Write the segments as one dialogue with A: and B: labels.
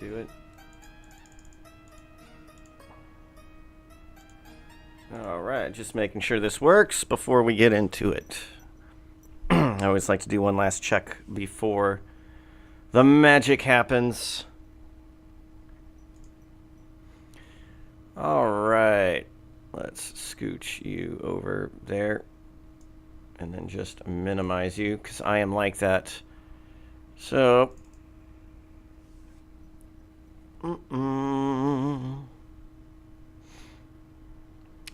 A: Do it. All right, just making sure this works before we get into it. I always like to do one last check before the magic happens. All right, let's scooch you over there and then just minimize you because I am like that. So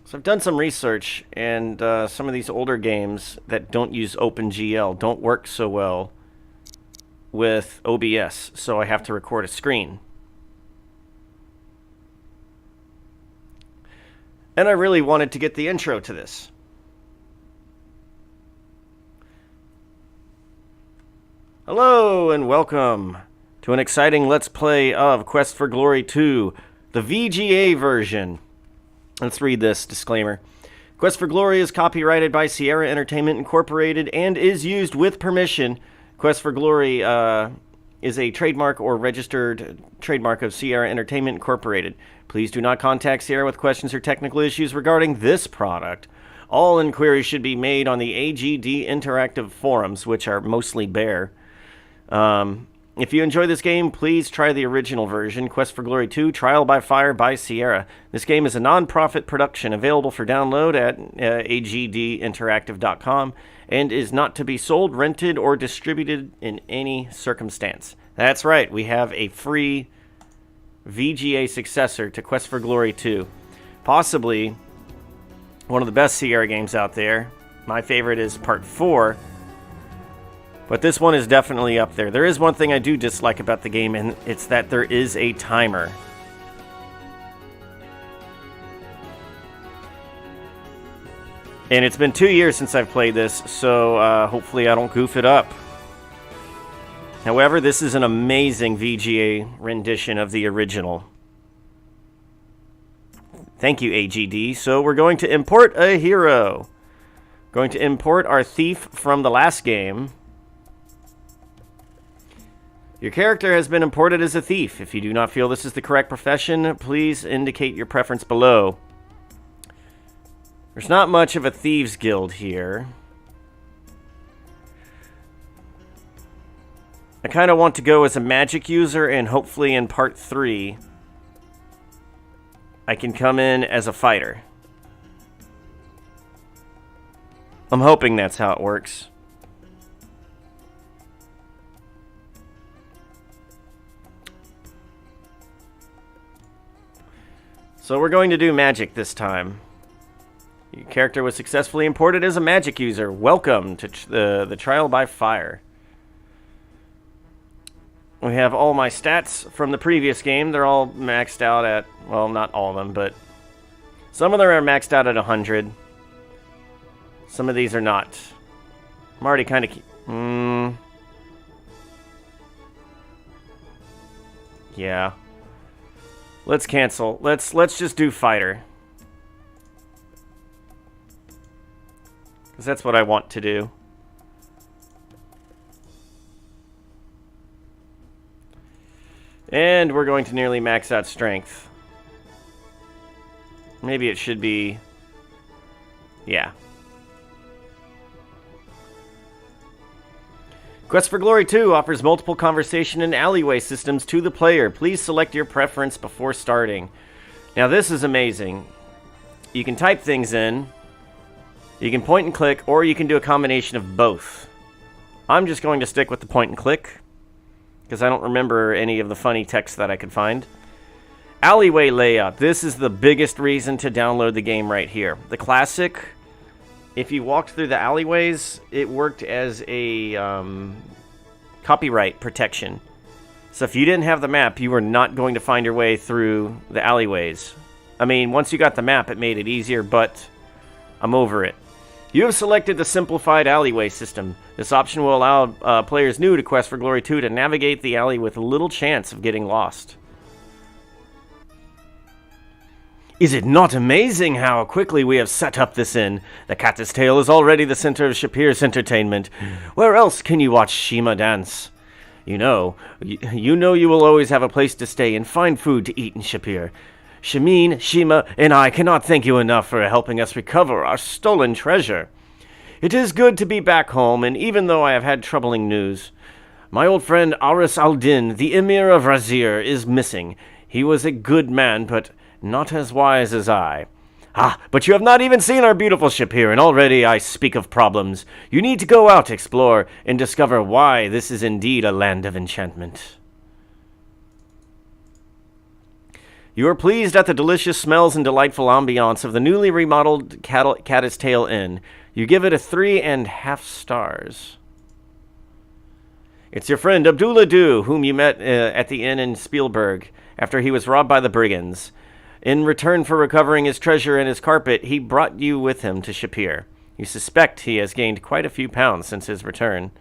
A: So I've done some research, and some of these older games that don't use OpenGL don't work so well with OBS, so I have to record a screen. And I really wanted to get the intro to this. Hello, and welcome to an exciting Let's Play of Quest for Glory 2, the VGA version. Let's read this disclaimer. Quest for Glory is copyrighted by Sierra Entertainment Incorporated and is used with permission. Quest for Glory is a trademark or registered trademark of Sierra Entertainment Incorporated. Please do not contact Sierra with questions or technical issues regarding this product. All inquiries should be made on the AGD Interactive forums, which are mostly bare. If you enjoy this game, please try the original version, Quest for Glory 2, Trial by Fire by Sierra. This game is a non-profit production available for download at agdinteractive.com and is not to be sold, rented, or distributed in any circumstance. That's right, we have a free VGA successor to Quest for Glory 2. Possibly one of the best Sierra games out there. My favorite is Part 4. But this one is definitely up there. There is one thing I do dislike about the game, and it's that there is a timer. And it's been 2 years since I've played this, so hopefully I don't goof it up. However, this is an amazing VGA rendition of the original. Thank you, AGD. So we're going to import a hero. Going to import our thief from the last game. Your character has been imported as a thief. If you do not feel this is the correct profession, please indicate your preference below. There's not much of a thieves guild here. I kind of want to go as a magic user, and hopefully in part 3, I can come in as a fighter. I'm hoping that's how it works. So we're going to do magic this time. Your character was successfully imported as a magic user. Welcome to the Trial by Fire. We have all my stats from the previous game. They're all maxed out at, well, not all of them, but some of them are maxed out at 100. Some of these are not. I'm already kind of... Yeah. Let's cancel. Let's just do fighter. Because that's what I want to do. And we're going to nearly max out strength. Maybe it should be... Yeah. Quest for Glory 2 offers multiple conversation and alleyway systems to the player. Please select your preference before starting. Now this is amazing. You can type things in, you can point and click, or you can do a combination of both. I'm just going to stick with the point and click, because I don't remember any of the funny text that I could find. Alleyway layout. This is the biggest reason to download the game right here. The classic... If you walked through the alleyways, it worked as a copyright protection. So if you didn't have the map, you were not going to find your way through the alleyways. I mean, once you got the map, it made it easier, but I'm over it. You have selected the simplified alleyway system. This option will allow players new to Quest for Glory 2 to navigate the alley with little chance of getting lost. Is it not amazing how quickly we have set up this inn? The Catta's Tail is already the center of Shapir's entertainment. Where else can you watch Shima dance? You know you will always have a place to stay and find food to eat in Shapir. Shamin, Shima, and I cannot thank you enough for helping us recover our stolen treasure. It is good to be back home, and even though I have had troubling news, my old friend Aris al-Din, the Emir of Razir, is missing. He was a good man, but not as wise as I. But you have not even seen our beautiful Shapir, and already I speak of problems. You need to go out, explore, and discover why this is indeed a land of enchantment. You are pleased at the delicious smells and delightful ambiance of the newly remodeled Catta's Tail Inn. You give it a 3.5 stars. It's your friend Abdullah Du, whom you met at the inn in Spielberg after he was robbed by the brigands. In return for recovering his treasure and his carpet, he brought you with him to Shapir. You suspect he has gained quite a few pounds since his return.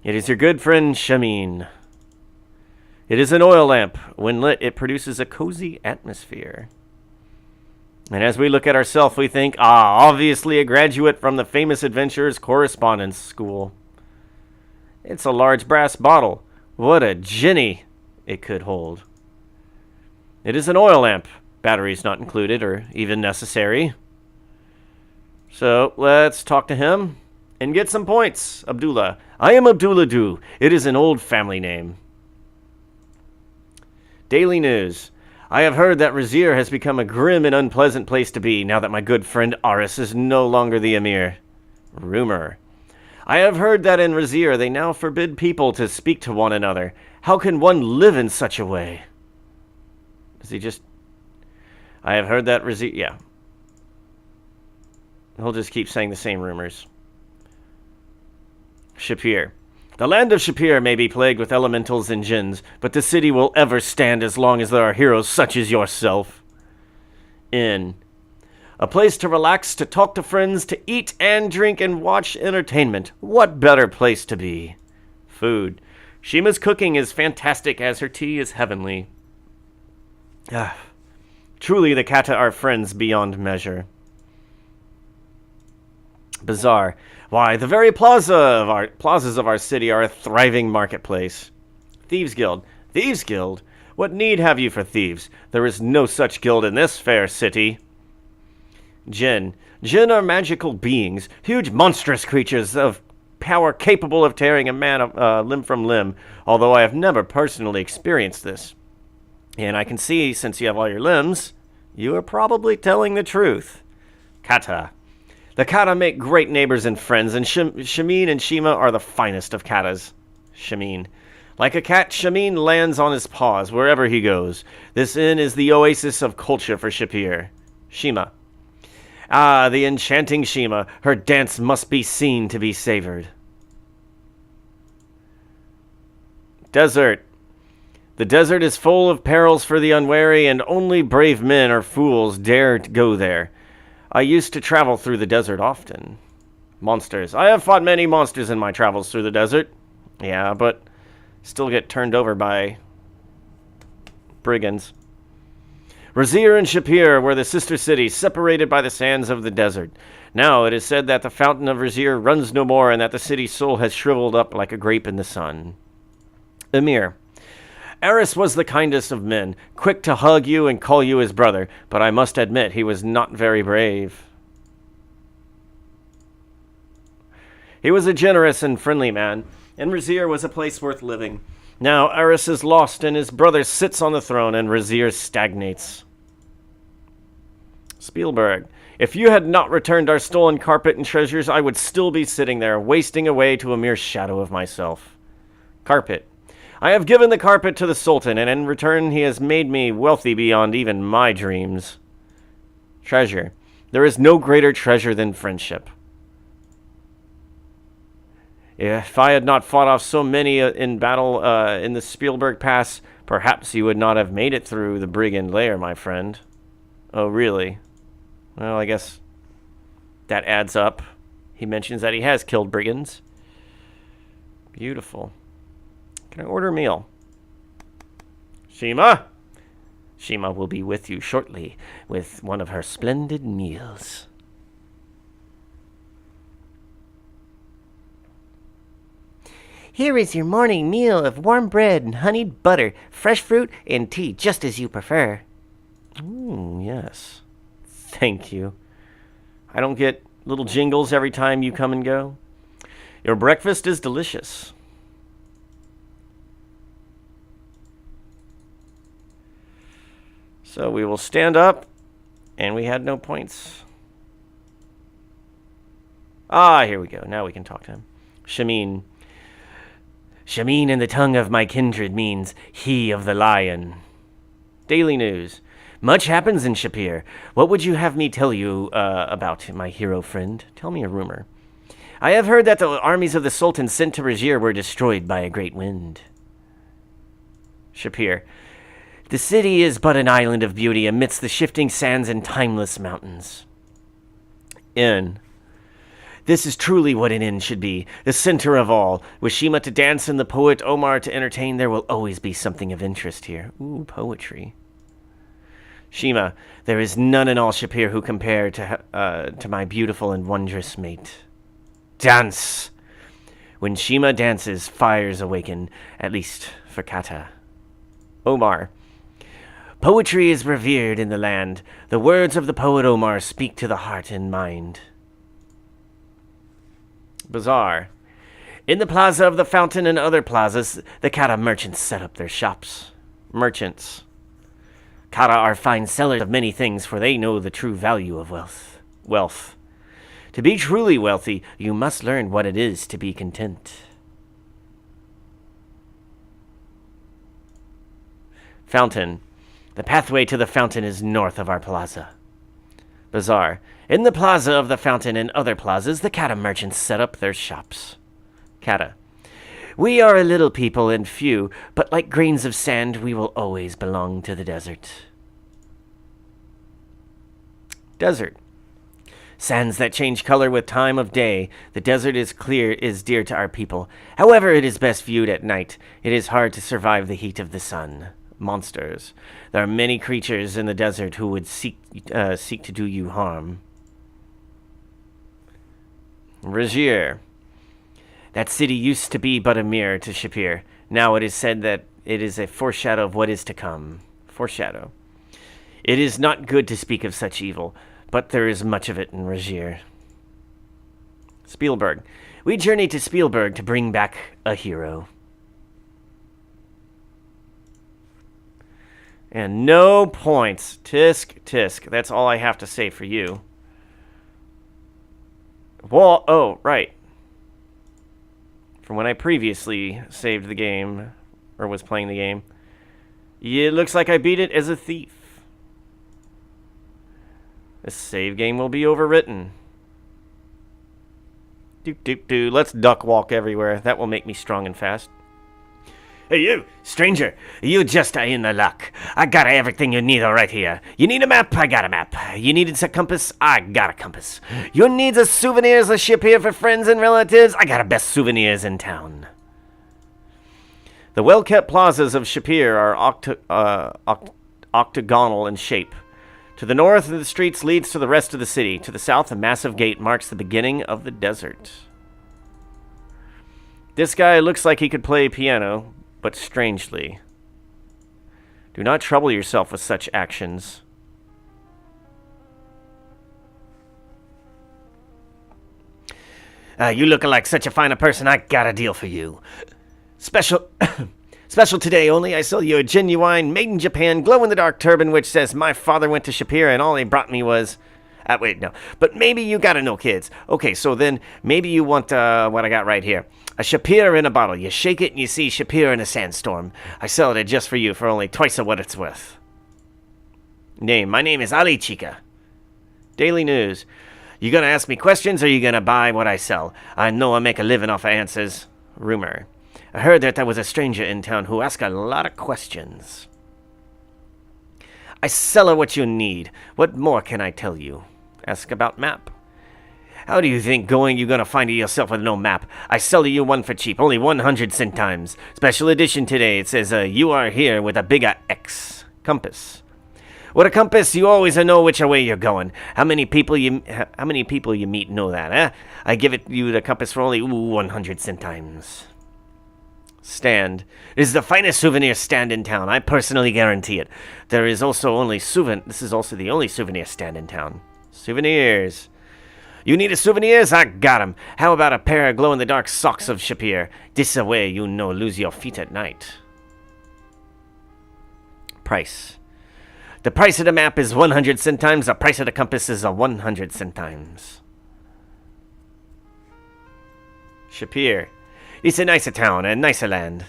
A: It is your good friend Shamin. It is an oil lamp. When lit, it produces a cozy atmosphere. And as we look at ourselves, we think, obviously a graduate from the famous Adventurers Correspondence School. It's a large brass bottle. What a ginny it could hold. It is an oil lamp. Batteries not included or even necessary. So let's talk to him and get some points. Abdullah. I am Abdullah Du. It is an old family name. Daily News. I have heard that Razir has become a grim and unpleasant place to be now that my good friend Aris is no longer the Emir. Rumor. I have heard that in Razir they now forbid people to speak to one another. How can one live in such a way? Does he just... I have heard that Razir... Yeah. He'll just keep saying the same rumors. Shapir. The land of Shapir may be plagued with elementals and jinns, but the city will ever stand as long as there are heroes such as yourself. Inn. A place to relax, to talk to friends, to eat and drink and watch entertainment. What better place to be? Food. Shima's cooking is fantastic as her tea is heavenly. Truly the Catta are friends beyond measure. Bazaar. Why, the very plazas of our city are a thriving marketplace. Thieves Guild. Thieves Guild? What need have you for thieves? There is no such guild in this fair city. Jinn. Jinn are magical beings, huge monstrous creatures of power capable of tearing a man limb from limb, although I have never personally experienced this. And I can see, since you have all your limbs, you are probably telling the truth. Catta. The Catta make great neighbors and friends, and Shamin and Shima are the finest of Cattas. Shamin. Like a cat, Shamin lands on his paws wherever he goes. This inn is the oasis of culture for Shapir. Shima. The enchanting Shima. Her dance must be seen to be savored. Desert. The desert is full of perils for the unwary, and only brave men or fools dare to go there. I used to travel through the desert often. Monsters. I have fought many monsters in my travels through the desert. Yeah, but still get turned over by brigands. Razir and Shapir were the sister cities, separated by the sands of the desert. Now it is said that the fountain of Razir runs no more, and that the city's soul has shriveled up like a grape in the sun. Emir. Aris was the kindest of men, quick to hug you and call you his brother, but I must admit he was not very brave. He was a generous and friendly man, and Razir was a place worth living. Now Aris is lost, and his brother sits on the throne, and Razir stagnates. Spielberg. If you had not returned our stolen carpet and treasures, I would still be sitting there, wasting away to a mere shadow of myself. Carpet. I have given the carpet to the Sultan, and in return he has made me wealthy beyond even my dreams. Treasure. There is no greater treasure than friendship. If I had not fought off so many in battle in the Spielberg Pass, perhaps you would not have made it through the brigand lair, my friend. Oh, really? Well, I guess that adds up. He mentions that he has killed brigands. Beautiful. Can I order a meal? Shima? Shima will be with you shortly with one of her splendid meals.
B: Here is your morning meal of warm bread and honeyed butter, fresh fruit, and tea, just as you prefer.
A: Yes. Thank you. I don't get little jingles every time you come and go. Your breakfast is delicious. So we will stand up, and we had no points. Here we go. Now we can talk to him. Shamin. Shamin in the tongue of my kindred means he of the lion. Daily news. Much happens in Shapir. What would you have me tell you about, my hero friend? Tell me a rumor. I have heard that the armies of the Sultan sent to Rajir were destroyed by a great wind. Shapir. The city is but an island of beauty amidst the shifting sands and timeless mountains. Inn. This is truly what an inn should be, the center of all. With Shima to dance and the poet Omar to entertain, there will always be something of interest here. Ooh, poetry. Shima, there is none in all Shapir who compare to my beautiful and wondrous mate. Dance! When Shima dances, fires awaken, at least for Kata. Omar. Poetry is revered in the land. The words of the poet Omar speak to the heart and mind. Bazaar. In the plaza of the fountain and other plazas, the Kata merchants set up their shops. Merchants. Kata are fine sellers of many things, for they know the true value of wealth. To be truly wealthy, you must learn what it is to be content. Fountain. The pathway to the fountain is north of our plaza. Bazaar. In the plaza of the fountain and other plazas, the Kata merchants set up their shops. Kata. We are a little people and few, but like grains of sand, we will always belong to the desert. Desert. Sands that change color with time of day. The desert is dear to our people. However, it is best viewed at night. It is hard to survive the heat of the sun. Monsters. There are many creatures in the desert who would seek to do you harm. Rajir. That city used to be but a mirror to Shapir. Now it is said that it is a foreshadow of what is to come. Foreshadow. It is not good to speak of such evil, but there is much of it in Rajir. Spielberg. We journey to Spielberg to bring back a hero. And no points. Tisk, tisk. That's all I have to say for you. Well, oh, right. From when I previously saved the game, or was playing the game, it looks like I beat it as a thief. This save game will be overwritten. Doop, doop, doo. Let's duck walk everywhere. That will make me strong and fast. Hey, you, stranger, you just are in the luck. I got everything you need right here. You need a map? I got a map. You needed a compass? I got a compass. You need a souvenirs, a ship here for friends and relatives? I got the best souvenirs in town. The well-kept plazas of Shapir are octagonal in shape. To the north, the streets leads to the rest of the city. To the south, a massive gate marks the beginning of the desert. This guy looks like he could play piano, but strangely. Do not trouble yourself with such actions. You look like such a fine person. I got a deal for you. Special today only. I sell you a genuine, made in Japan, glow-in-the-dark turban which says, my father went to Shapir and all he brought me was... wait, no. But maybe you gotta know, kids. Okay, so then maybe you want what I got right here. A Shapir in a bottle. You shake it and you see Shapir in a sandstorm. I sell it just for you for only twice of what it's worth. Name. My name is Ali Chica. Daily news. You gonna ask me questions, or you gonna buy what I sell? I know I make a living off of answers. Rumor. I heard that there was a stranger in town who asked a lot of questions. I sell her what you need. What more can I tell you? Ask about map. How do you think going you gonna find it yourself with no map? I sell you one for cheap, only 100 centimes. Special edition today. It says, you are here with a bigger X. Compass. With a compass, you always know which way you're going. How many people you meet know that, eh? I give you the compass for only 100 centimes. Stand. It is the finest souvenir stand in town. I personally guarantee it. This is also the only souvenir stand in town. Souvenirs. You need a souvenirs? I got 'em. How about a pair of glow-in-the-dark socks of Shapir? This way you no lose your feet at night. Price. The price of the map is 100 centimes. The price of the compass is 100 centimes. Shapir. It's a nicer town, a nicer land.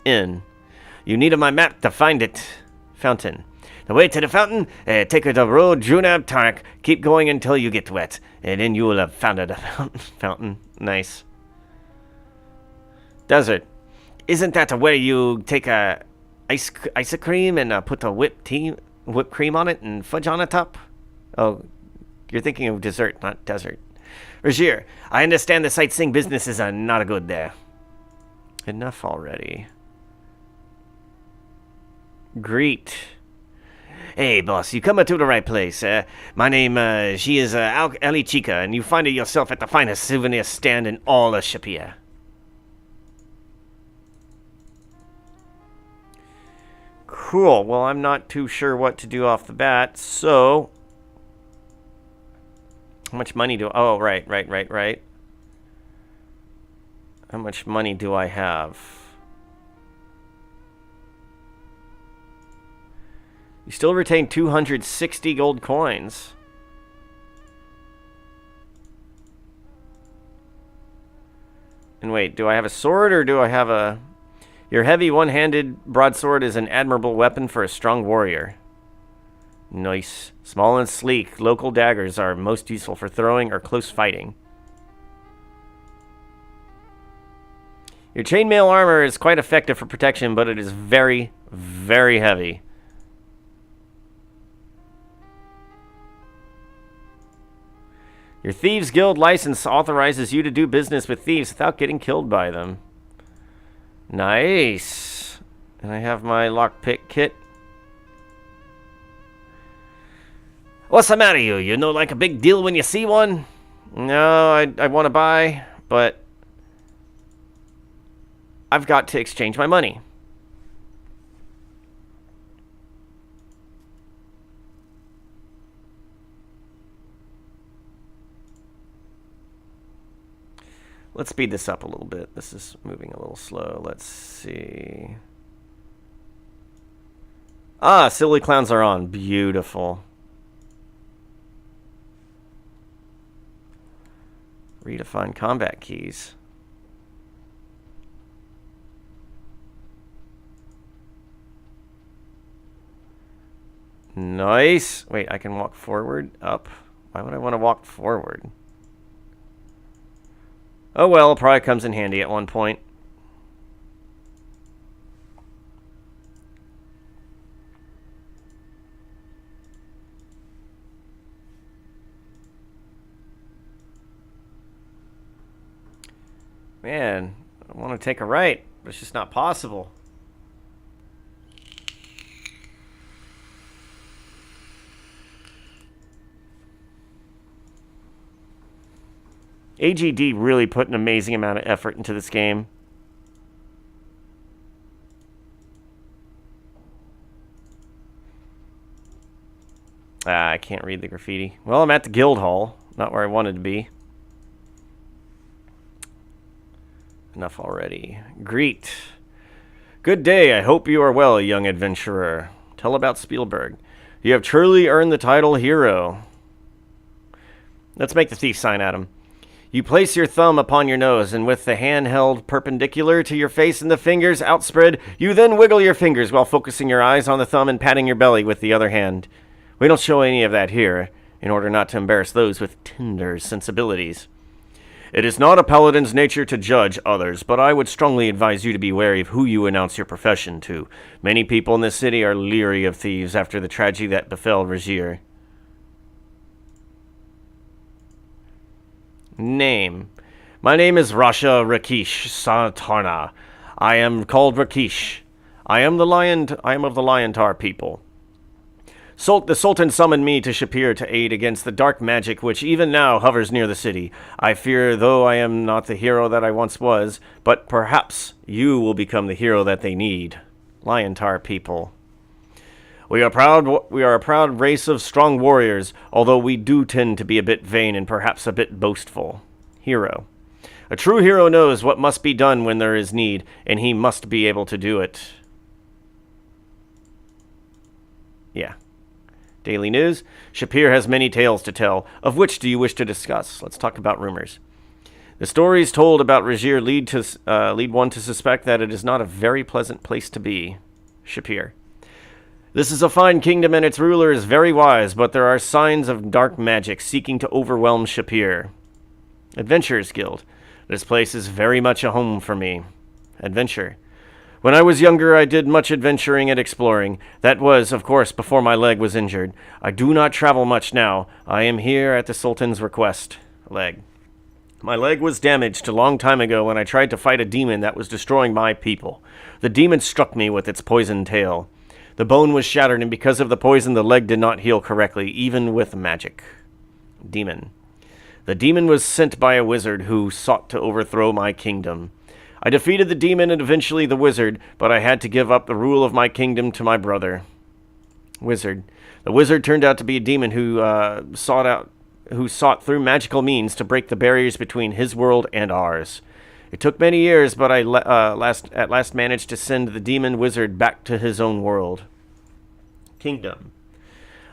A: Inn. You need my map to find it. Fountain. The way to the fountain, take the road Junab Tarak. Keep going until you get wet, and then you will have found the fountain. Nice. Desert. Isn't that where you take a ice cream and put a whipped cream on it and fudge on the top? Oh, you're thinking of dessert, not desert. Regier. I understand the sightseeing business is not a good there. Enough already. Greet. Hey, boss, you come to the right place. My name, she is Ali Chica, and you find yourself at the finest souvenir stand in all of Shapir. Cool. Well, I'm not too sure what to do off the bat, so... How much money do... Oh, right. How much money do I have? You still retain 260 gold coins. And wait, do I have a sword or do I have a... Your heavy one-handed broadsword is an admirable weapon for a strong warrior. Nice. Small and sleek, local daggers are most useful for throwing or close fighting. Your chainmail armor is quite effective for protection, but it is very, very heavy. Your Thieves Guild license authorizes you to do business with thieves without getting killed by them. Nice. And I have my lockpick kit. What's the matter, you? You know, like a big deal when you see one? No, I want to buy, but I've got to exchange my money. Let's speed this up a little bit. This is moving a little slow. Let's see. Ah, silly clowns are on. Beautiful. Redefine combat keys. Nice. Wait, I can walk forward? Up? Why would I want to walk forward? Oh well, it probably comes in handy at one point. Man, I want to take a right, but it's just not possible. AGD really put an amazing amount of effort into this game. I can't read the graffiti. Well, I'm at the guild hall, not where I wanted to be. Enough already. Greet. Good day. I hope you are well, young adventurer. Tell about Spielberg. You have truly earned the title hero. Let's make the thief sign at him. You place your thumb upon your nose, and with the hand held perpendicular to your face and the fingers outspread, you then wiggle your fingers while focusing your eyes on the thumb and patting your belly with the other hand. We don't show any of that here. in order not to embarrass those with tender sensibilities. It is not a paladin's nature to judge others, but I would strongly advise you to be wary of who you announce your profession to. Many people in this city are leery of thieves after the tragedy that befell Regier. Name. My name is Rasha Rakesh Satarna. I am called Rakesh. I am of the Liontar people. The Sultan summoned me to Shapir to aid against the dark magic which even now hovers near the city. I fear, though I am not the hero that I once was, but perhaps you will become the hero that they need. Liontar people. We are a proud race of strong warriors, although we do tend to be a bit vain and perhaps a bit boastful. Hero. A true hero knows what must be done when there is need, and he must be able to do it. Yeah. Daily news. Shapir has many tales to tell. Of which do you wish to discuss? Let's talk about rumors. The stories told about Regier lead one to suspect that it is not a very pleasant place to be. Shapir. This is a fine kingdom and its ruler is very wise, but there are signs of dark magic seeking to overwhelm Shapir. Adventurers Guild. This place is very much a home for me. Adventure. When I was younger, I did much adventuring and exploring. That was, of course, before my leg was injured. I do not travel much now. I am here at the Sultan's request. Leg. My leg was damaged a long time ago when I tried to fight a demon that was destroying my people. The demon struck me with its poisoned tail. The bone was shattered, and because of the poison, the leg did not heal correctly, even with magic. Demon. The demon was sent by a wizard who sought to overthrow my kingdom. I defeated the demon and eventually the wizard, but I had to give up the rule of my kingdom to my brother. Wizard. The wizard turned out to be a demon who sought through magical means to break the barriers between his world and ours. It took many years, but I at last managed to send the demon wizard back to his own world. Kingdom.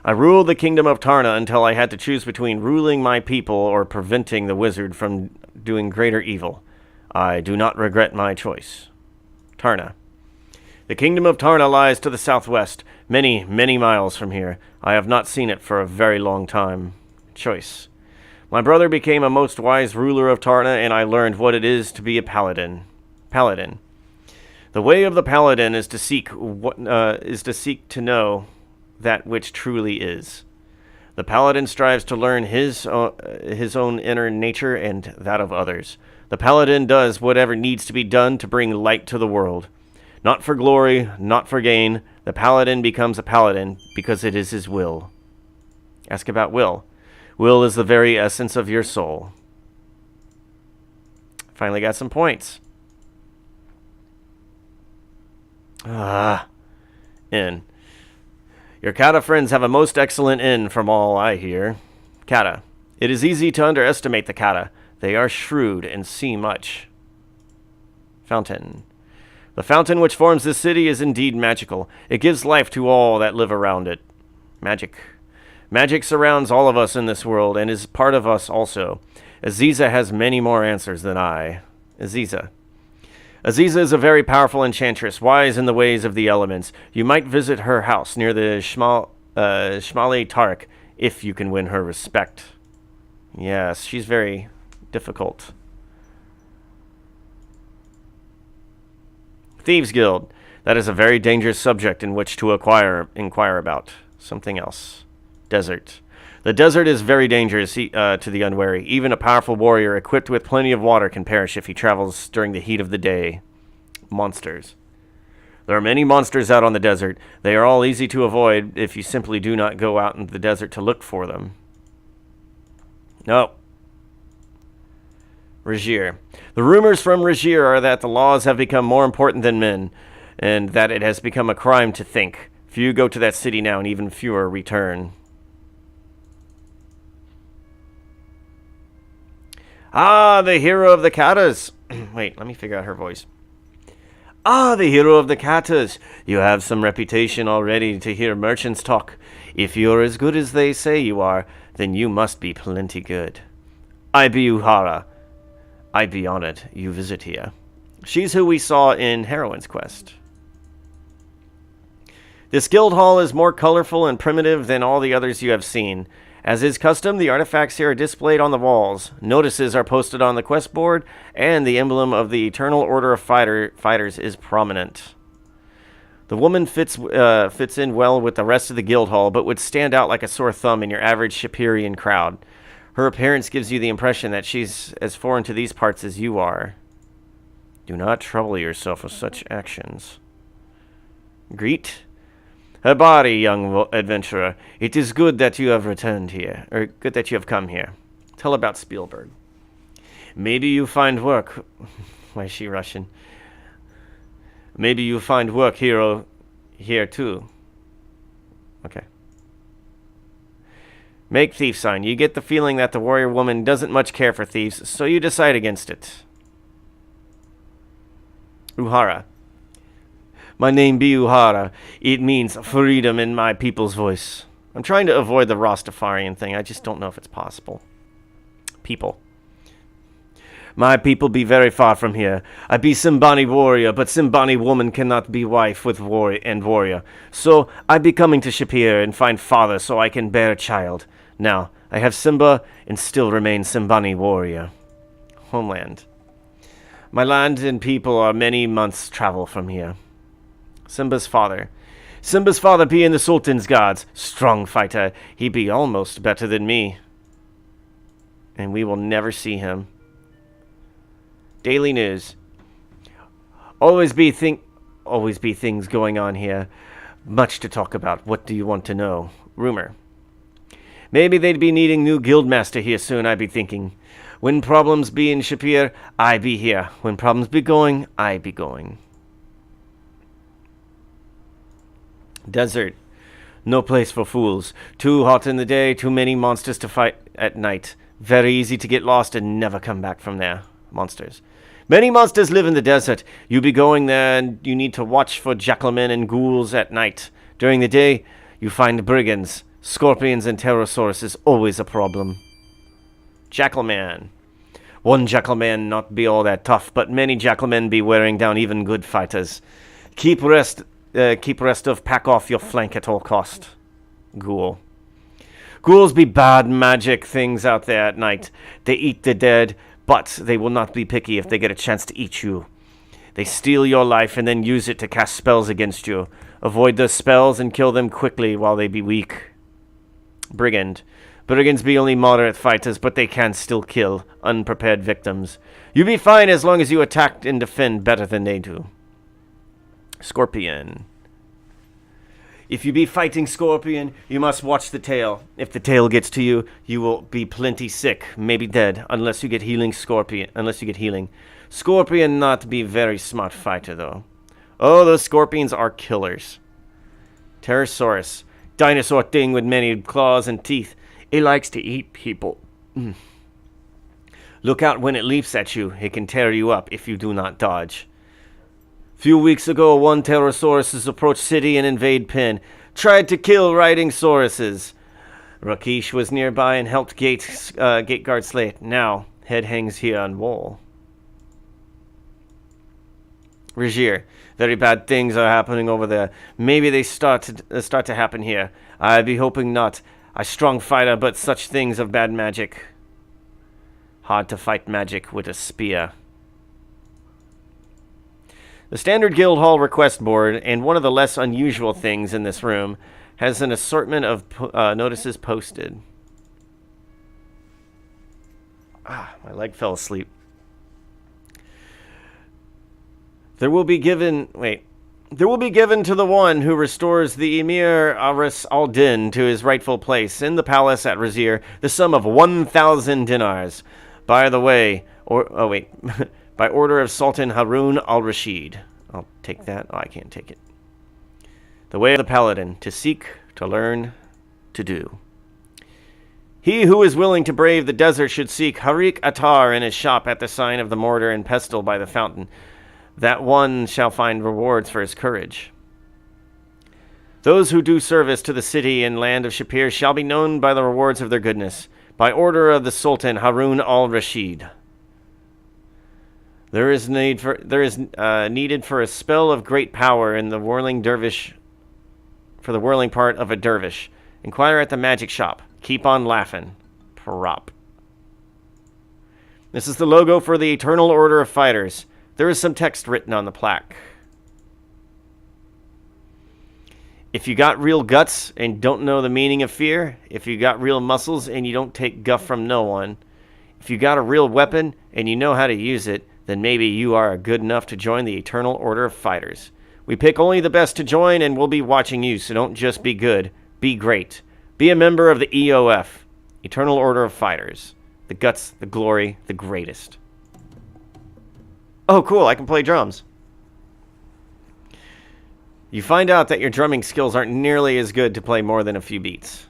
A: I ruled the kingdom of Tarna until I had to choose between ruling my people or preventing the wizard from doing greater evil. I do not regret my choice. Tarna. The kingdom of Tarna lies to the southwest, many, many miles from here. I have not seen it for a very long time. Choice. My brother became a most wise ruler of Tarna, and I learned what it is to be a paladin. Paladin. The way of the paladin is to seek to know that which truly is. The paladin strives to learn his own inner nature and that of others. The paladin does whatever needs to be done to bring light to the world. Not for glory, not for gain. The paladin becomes a paladin because it is his will. Ask about will. Will is the very essence of your soul. Finally got some points. Inn. Your Kata friends have a most excellent inn from all I hear. Kata. It is easy to underestimate the Kata. They are shrewd and see much. Fountain. The fountain which forms this city is indeed magical. It gives life to all that live around it. Magic. Magic surrounds all of us in this world and is part of us also. Aziza has many more answers than I. Aziza. Aziza is a very powerful enchantress, wise in the ways of the elements. You might visit her house near the Shmale Tarek if you can win her respect. Yes, she's very difficult. Thieves Guild. That is a very dangerous subject in which to inquire about. Something else. Desert. The desert is very dangerous to the unwary. Even a powerful warrior equipped with plenty of water can perish if he travels during the heat of the day. Monsters. There are many monsters out on the desert. They are all easy to avoid if you simply do not go out into the desert to look for them. No. Regier. The rumors from Regier are that the laws have become more important than men, and that it has become a crime to think. Few go to that city now, and even fewer return. Ah, the hero of the katas. Wait, let me figure out her voice. Ah, the hero of the katas. You have some reputation already to hear merchants talk. If you're as good as they say you are, then you must be plenty good. I be Uhara. I be honored you visit here. She's who we saw in Heroine's Quest. This guild hall is more colorful and primitive than all the others you have seen. As is custom, the artifacts here are displayed on the walls. Notices are posted on the quest board, and the emblem of the Eternal Order of Fighters is prominent. The woman fits in well with the rest of the guild hall, but would stand out like a sore thumb in your average Shapirian crowd. Her appearance gives you the impression that she's as foreign to these parts as you are. Do not trouble yourself with such actions. Greet. Her body, young adventurer. It is good that you have returned here, or good that you have come here. Tell about Spielberg. Maybe you find work. Why is she Russian? Maybe you find work here too. Okay. Make thief sign. You get the feeling that the warrior woman doesn't much care for thieves, so you decide against it. Uhara. My name be Uhara. It means freedom in my people's voice. I'm trying to avoid the Rastafarian thing. I just don't know if it's possible. People. My people be very far from here. I be Simbani warrior, but Simbani woman cannot be wife with warrior. So I be coming to Shapir and find father so I can bear a child. Now, I have Simba and still remain Simbani warrior. Homeland. My land and people are many months' travel from here. Simba's father. Simba's father be in the Sultan's guards. Strong fighter. He be almost better than me. And we will never see him. Daily news. Always be things going on here. Much to talk about. What do you want to know? Rumor. Maybe they'd be needing new guildmaster here soon, I be thinking. When problems be in Shapir, I be here. When problems be going, I be going. Desert. No place for fools. Too hot in the day, too many monsters to fight at night. Very easy to get lost and never come back from there. Monsters. Many monsters live in the desert. You be going there and you need to watch for jackalmen and ghouls at night. During the day, you find brigands. Scorpions and pterosaurs is always a problem. Jackalman. One jackalman not be all that tough, but many jackalmen be wearing down even good fighters. Keep rest of pack off your flank at all cost. Ghoul. Ghouls be bad magic things out there at night. They eat the dead, but they will not be picky if they get a chance to eat you. They steal your life and then use it to cast spells against you. Avoid the spells and kill them quickly while they be weak. Brigand. Brigands be only moderate fighters, but they can still kill unprepared victims. You be fine as long as you attack and defend better than they do. Scorpion. If you be fighting Scorpion, you must watch the tail. If the tail gets to you, you will be plenty sick, maybe dead, unless you get healing. Scorpion not be very smart fighter, though. Oh, those scorpions are killers. Pterosaurus. Dinosaur thing with many claws and teeth. It likes to eat people. Look out when it leaps at you. It can tear you up if you do not dodge. Few weeks ago, one Pterosaurus approached city and invade pen. Tried to kill riding sauruses. Rakesh was nearby and helped gate guard slay it. Now, head hangs here on wall. Regier. Very bad things are happening over there. Maybe they start to happen here. I be hoping not. I strong fighter, but such things of bad magic. Hard to fight magic with a spear. The standard guild hall request board, and one of the less unusual things in this room, has an assortment of notices posted. My leg fell asleep. There will be given to the one who restores the Emir Aris al-Din to his rightful place in the palace at Razir the sum of 1,000 dinars. By order of Sultan Harun al-Rashid. I'll take that. Oh, I can't take it. The way of the paladin, to seek, to learn, to do. He who is willing to brave the desert should seek Harik Attar in his shop at the sign of the mortar and pestle by the fountain. That one shall find rewards for his courage. Those who do service to the city and land of Shapir shall be known by the rewards of their goodness, by order of the Sultan Harun al-Rashid. There is needed for a spell of great power in the whirling dervish, for the whirling part of a dervish. Inquire at the magic shop. Keep on laughing. Prop. This is the logo for the Eternal Order of Fighters. There is some text written on the plaque. If you got real guts and don't know the meaning of fear, if you got real muscles and you don't take guff from no one, if you got a real weapon and you know how to use it, then maybe you are good enough to join the Eternal Order of Fighters. We pick only the best to join, and we'll be watching you, so don't just be good, be great. Be a member of the EOF, Eternal Order of Fighters. The guts, the glory, the greatest. Oh, cool, I can play drums. You find out that your drumming skills aren't nearly as good to play more than a few beats.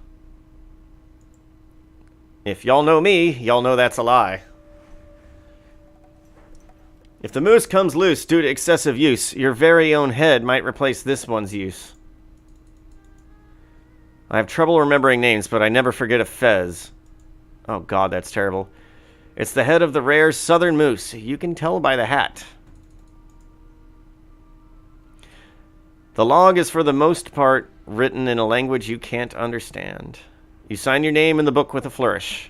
A: If y'all know me, y'all know that's a lie. If the moose comes loose due to excessive use, your very own head might replace this one's use. I have trouble remembering names, but I never forget a fez. Oh god, that's terrible. It's the head of the rare southern moose. You can tell by the hat. The log is for the most part written in a language you can't understand. You sign your name in the book with a flourish.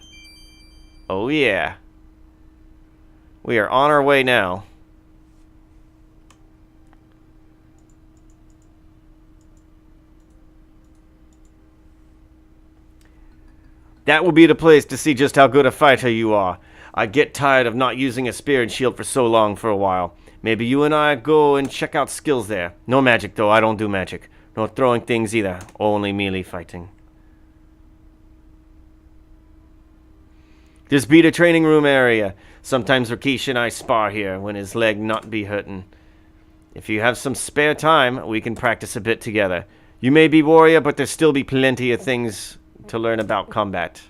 A: Oh yeah. We are on our way now. That will be the place to see just how good a fighter you are. I get tired of not using a spear and shield for so long for a while. Maybe you and I go and check out skills there. No magic, though. I don't do magic. No throwing things either. Only melee fighting. This be the training room area. Sometimes Rakesh and I spar here when his leg not be hurting. If you have some spare time, we can practice a bit together. You may be warrior, but there still be plenty of things to learn about combat.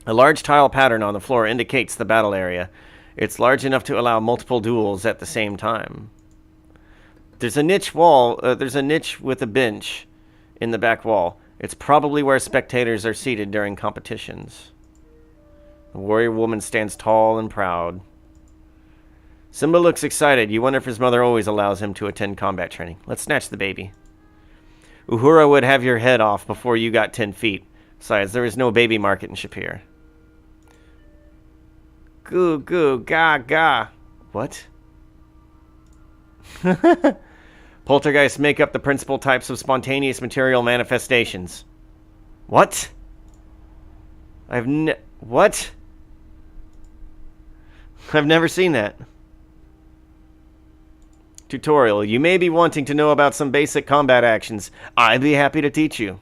A: A large tile pattern on the floor indicates the battle area. It's large enough to allow multiple duels at the same time. There's a niche wall. There's a niche with a bench in the back wall. It's probably where spectators are seated during competitions. The warrior woman stands tall and proud. Simba looks excited. You wonder if his mother always allows him to attend combat training. Let's snatch the baby. Uhura would have your head off before you got 10 feet. Besides, there is no baby market in Shapir. Goo goo ga ga. What? Poltergeists make up the principal types of spontaneous material manifestations. What? What? I've never seen that. Tutorial. You may be wanting to know about some basic combat actions. I'd be happy to teach you.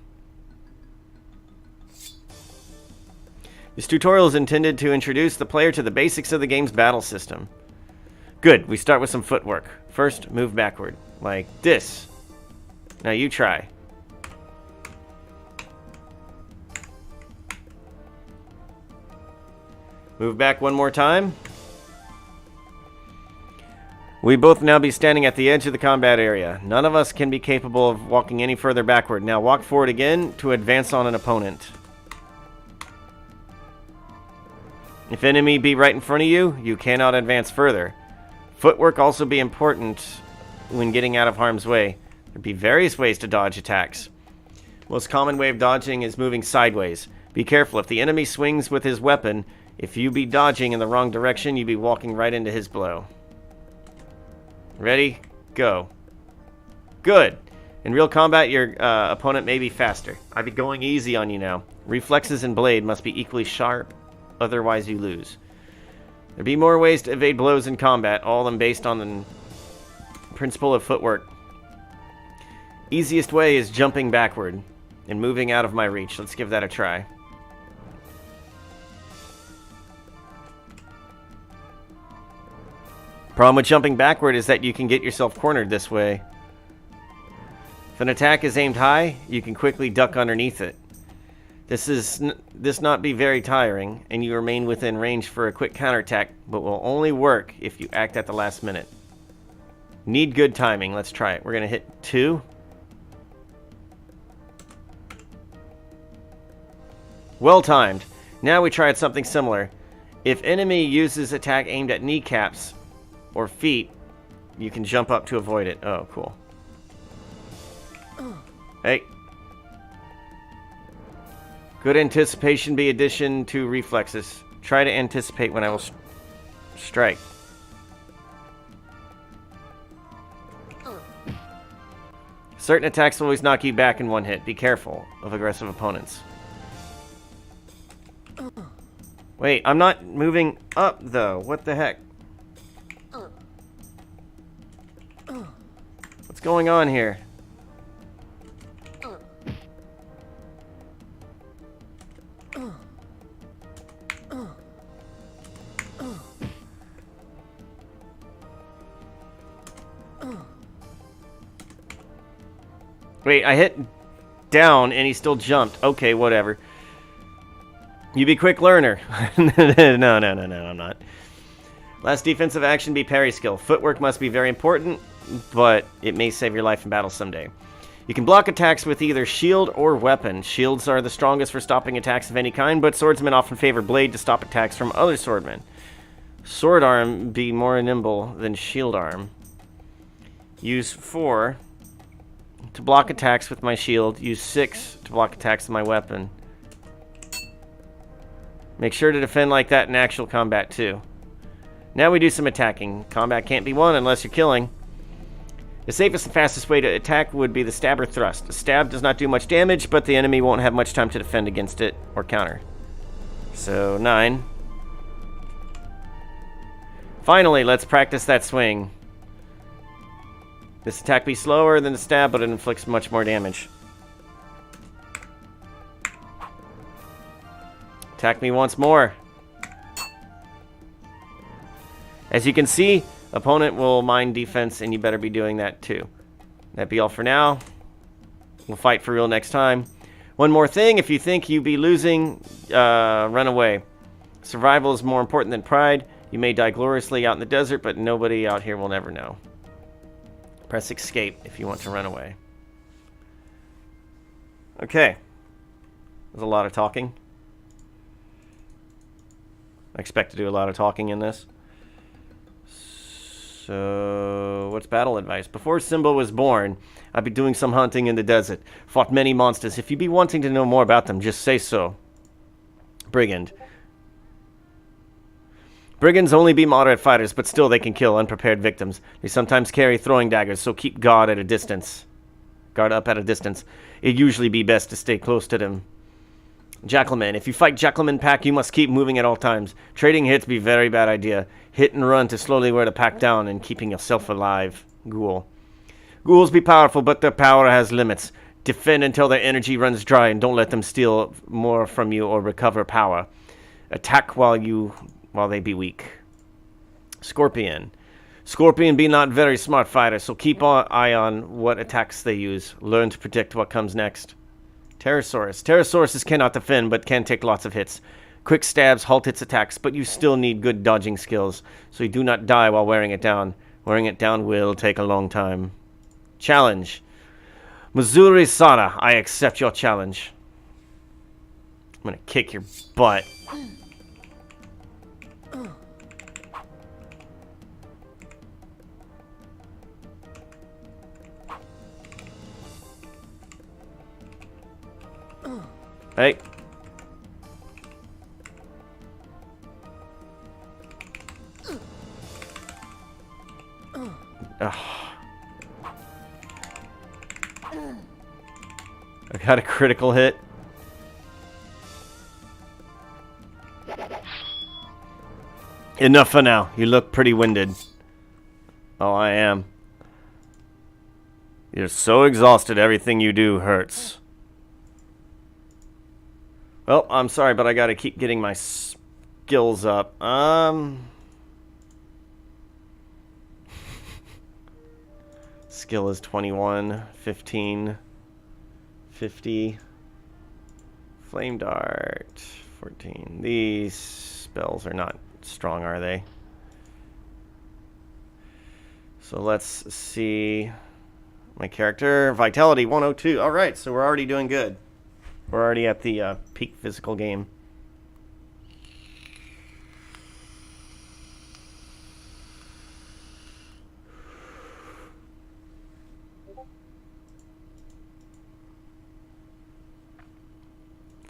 A: This tutorial is intended to introduce the player to the basics of the game's battle system. Good, we start with some footwork. First, move backward, like this. Now you try. Move back one more time. We both now be standing at the edge of the combat area. None of us can be capable of walking any further backward. Now walk forward again to advance on an opponent. If enemy be right in front of you, you cannot advance further. Footwork also be important when getting out of harm's way. There be various ways to dodge attacks. Most common way of dodging is moving sideways. Be careful, if the enemy swings with his weapon, if you be dodging in the wrong direction, you be walking right into his blow. Ready? Go. Good. In real combat, your opponent may be faster. I be going easy on you now. Reflexes and blade must be equally sharp, otherwise you lose. There be more ways to evade blows in combat, all of them based on the principle of footwork. Easiest way is jumping backward and moving out of my reach. Let's give that a try. Problem with jumping backward is that you can get yourself cornered this way. If an attack is aimed high, you can quickly duck underneath it. This not be very tiring, and you remain within range for a quick counterattack, but will only work if you act at the last minute. Need good timing. Let's try it. We're going to hit 2. Well timed. Now we tried something similar. If enemy uses attack aimed at kneecaps or feet, you can jump up to avoid it. Oh, cool. Hey. Good anticipation be addition to reflexes. Try to anticipate when I will strike. Certain attacks will always knock you back in one hit. Be careful of aggressive opponents. Wait, I'm not moving up, though. What the heck? What's going on here? Wait, I hit down and he still jumped. Okay, whatever. You be quick learner. No, I'm not. Last defensive action be parry skill. Footwork must be very important, but it may save your life in battle someday. You can block attacks with either shield or weapon. Shields are the strongest for stopping attacks of any kind, but swordsmen often favor blade to stop attacks from other swordmen. Sword arm be more nimble than shield arm. Use 4 to block attacks with my shield. Use 6 to block attacks with my weapon. Make sure to defend like that in actual combat too. Now we do some attacking. Combat can't be won unless you're killing. The safest and fastest way to attack would be the stab or thrust. The stab does not do much damage, but the enemy won't have much time to defend against it or counter. So 9. Finally, let's practice that swing. This attack be slower than the stab, but it inflicts much more damage. Attack me once more. As you can see, opponent will mind defense, and you better be doing that too. That be all for now. We'll fight for real next time. One more thing, if you think you be losing, run away. Survival is more important than pride. You may die gloriously out in the desert, but nobody out here will never know. Press escape if you want to run away. Okay. There's a lot of talking. I expect to do a lot of talking in this. So, what's battle advice? Before Simba was born, I'd be doing some hunting in the desert. Fought many monsters. If you be wanting to know more about them, just say so. Brigand. Brigands only be moderate fighters, but still they can kill unprepared victims. They sometimes carry throwing daggers, so keep guard at a distance. Guard up at a distance. It'd usually be best to stay close to them. Jackalman. If you fight Jackalman pack, you must keep moving at all times. Trading hits be very bad idea. Hit and run to slowly wear the pack down and keeping yourself alive. Ghoul. Ghouls be powerful, but their power has limits. Defend until their energy runs dry and don't let them steal more from you or recover power. Attack while they be weak. Scorpion. Scorpion be not very smart fighter, so keep an eye on what attacks they use. Learn to predict what comes next. Pterosaurus. Pterosauruses cannot defend, but can take lots of hits. Quick stabs halt its attacks, but you still need good dodging skills, so you do not die while wearing it down. Wearing it down will take a long time. Challenge. Missouri Sana, I accept your challenge. I'm gonna kick your butt. Hey. Ugh. I got a critical hit. Enough for now. You look pretty winded. Oh, I am. You're so exhausted, everything you do hurts. Well, I'm sorry, but I gotta keep getting my skills up. Skill is 21, 15, 50. Flame Dart, 14. These spells are not strong, are they? So let's see. My character, Vitality 102. Alright, so we're already doing good. We're already at the peak physical game.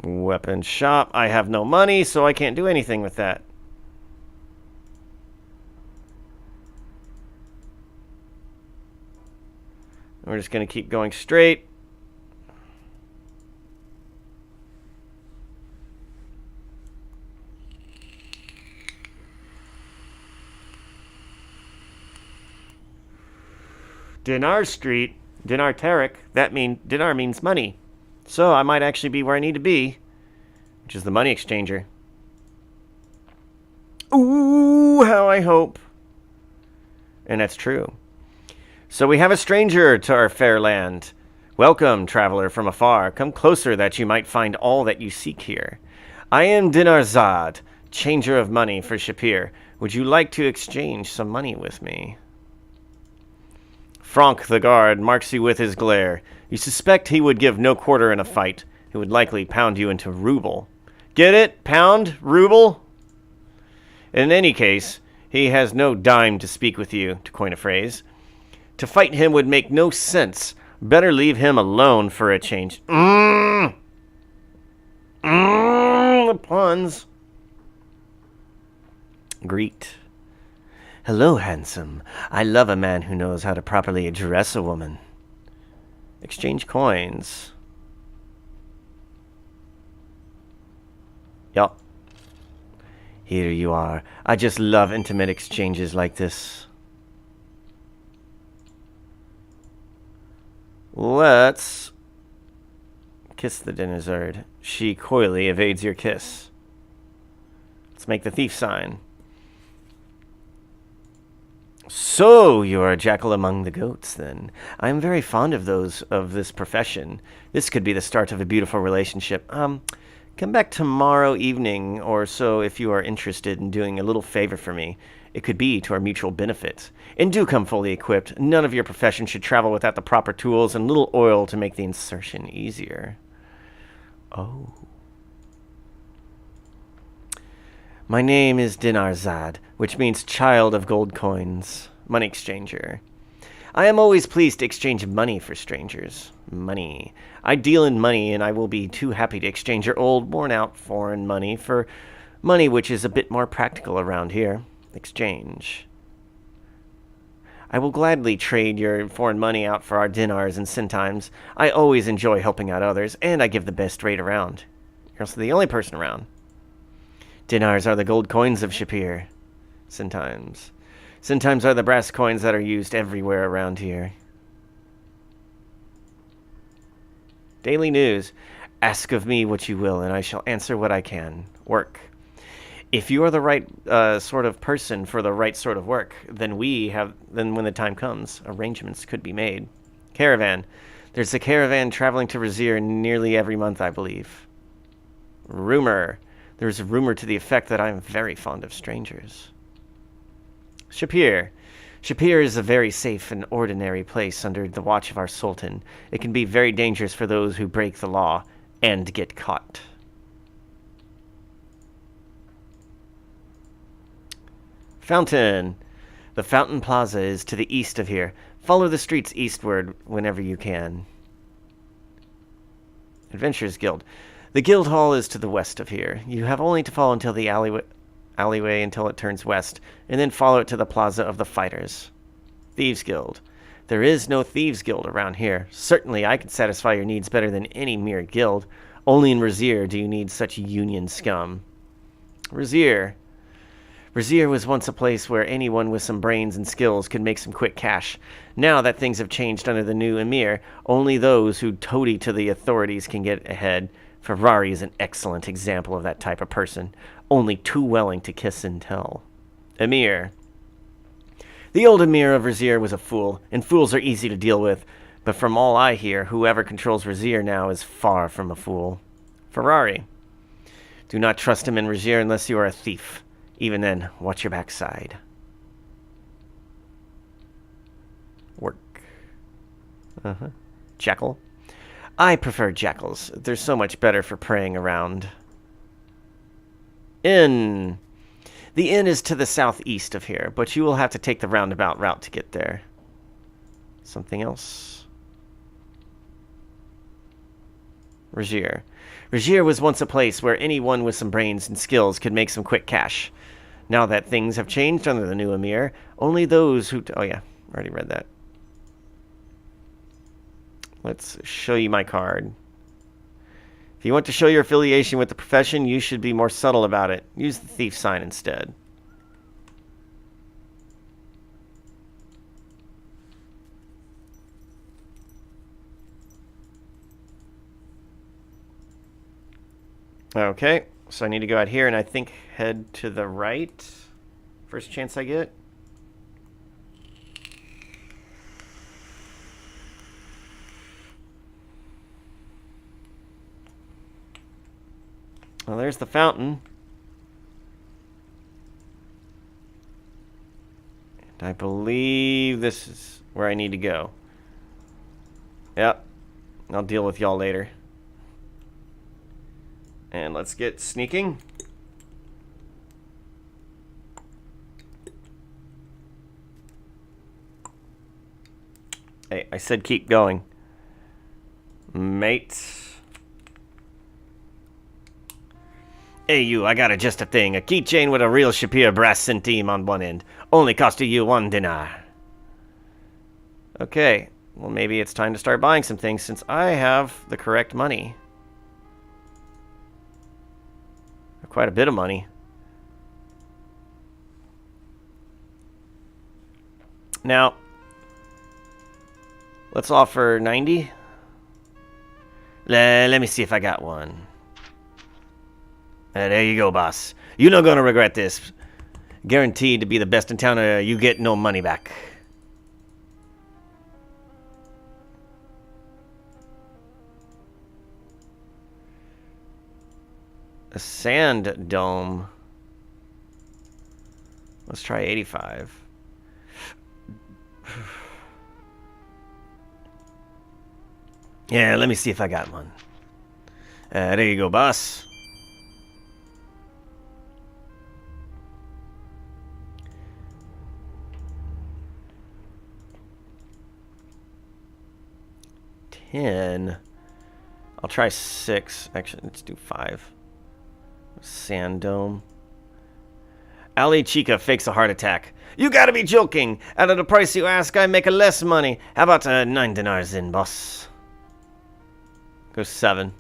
A: Weapon shop. I have no money, so I can't do anything with that. We're just going to keep going straight. Dinar Street. Dinar Tarek. Dinar means money. So I might actually be where I need to be, which is the money exchanger. Ooh, how I hope. And that's true. So we have a stranger to our fair land. Welcome, traveler from afar. Come closer that you might find all that you seek here. I am Dinarzad, changer of money for Shapir. Would you like to exchange some money with me? Franck, the guard, marks you with his glare. You suspect he would give no quarter in a fight. He would likely pound you into ruble. Get it? Pound? Ruble? In any case, he has no dime to speak with you, to coin a phrase. To fight him would make no sense. Better leave him alone for a change. The puns. Greet. Hello, handsome. I love a man who knows how to properly address a woman. Exchange coins. Yup. Here you are. I just love intimate exchanges like this. Let's kiss the Dinarzad. She coyly evades your kiss. Let's make the thief sign. So, you're a jackal among the goats, then. I am very fond of those of this profession. This could be the start of a beautiful relationship. Come back tomorrow evening or so if you are interested in doing a little favor for me. It could be to our mutual benefit. And do come fully equipped. None of your profession should travel without the proper tools and little oil to make the insertion easier. Oh. My name is Dinarzad, which means child of gold coins, money exchanger. I am always pleased to exchange money for strangers. Money. I deal in money, and I will be too happy to exchange your old, worn-out foreign money for money which is a bit more practical around here. Exchange. I will gladly trade your foreign money out for our dinars and centimes. I always enjoy helping out others, and I give the best rate around. You're also the only person around. Dinars are the gold coins of Shapir. Centimes. Centimes are the brass coins that are used everywhere around here. Daily news. Ask of me what you will, and I shall answer what I can. Work. If you are the right sort of person for the right sort of work, then when the time comes, arrangements could be made. Caravan. There's a caravan traveling to Razir nearly every month, I believe. Rumor. There's a rumor to the effect that I am very fond of strangers. Shapir. Shapir is a very safe and ordinary place under the watch of our Sultan. It can be very dangerous for those who break the law and get caught. Fountain. The Fountain Plaza is to the east of here. Follow the streets eastward whenever you can. Adventurers Guild. The guild hall is to the west of here. You have only to follow until the alleyway until it turns west, and then follow it to the plaza of the fighters. Thieves Guild. There is no Thieves Guild around here. Certainly I could satisfy your needs better than any mere guild. Only in Razir do you need such union scum. Razir. Razir was once a place where anyone with some brains and skills could make some quick cash. Now that things have changed under the new emir, only those who toady to the authorities can get ahead. Ferrari is an excellent example of that type of person, only too willing to kiss and tell. Emir. The old emir of Razir was a fool, and fools are easy to deal with, but from all I hear, whoever controls Razir now is far from a fool. Ferrari. Do not trust him in Razir unless you are a thief. Even then, watch your backside. Work. Jackal. I prefer jackals. They're so much better for preying around. Inn. The inn is to the southeast of here, but you will have to take the roundabout route to get there. Something else? Regier. Regier was once a place where anyone with some brains and skills could make some quick cash. Now that things have changed under the new Emir, only those who... Oh yeah, already read that. Let's show you my card. If you want to show your affiliation with the profession, you should be more subtle about it. Use the thief sign instead. Okay, so I need to go out here and I think head to the right. First chance I get. Well, there's the fountain. And I believe this is where I need to go. Yep. I'll deal with y'all later. And let's get sneaking. Hey, I said keep going. Mate. Hey you, I got just a thing. A keychain with a real Shapir brass centime on one end. Only costed you 1 dinar. Okay, well maybe it's time to start buying some things since I have the correct money. Quite a bit of money. Now, let's offer 90. Let me see if I got one. There you go, boss. You're not gonna regret this. Guaranteed to be the best in town or you get no money back. A sand dome. Let's try 85. Yeah, let me see if I got one. There you go, boss. $10. I'll try 6. Actually, let's do 5. Sand dome. Ali Chica fakes a heart attack. You gotta be joking. Out of the price you ask, I make a less money. How about 9 dinars in, boss? Go 7.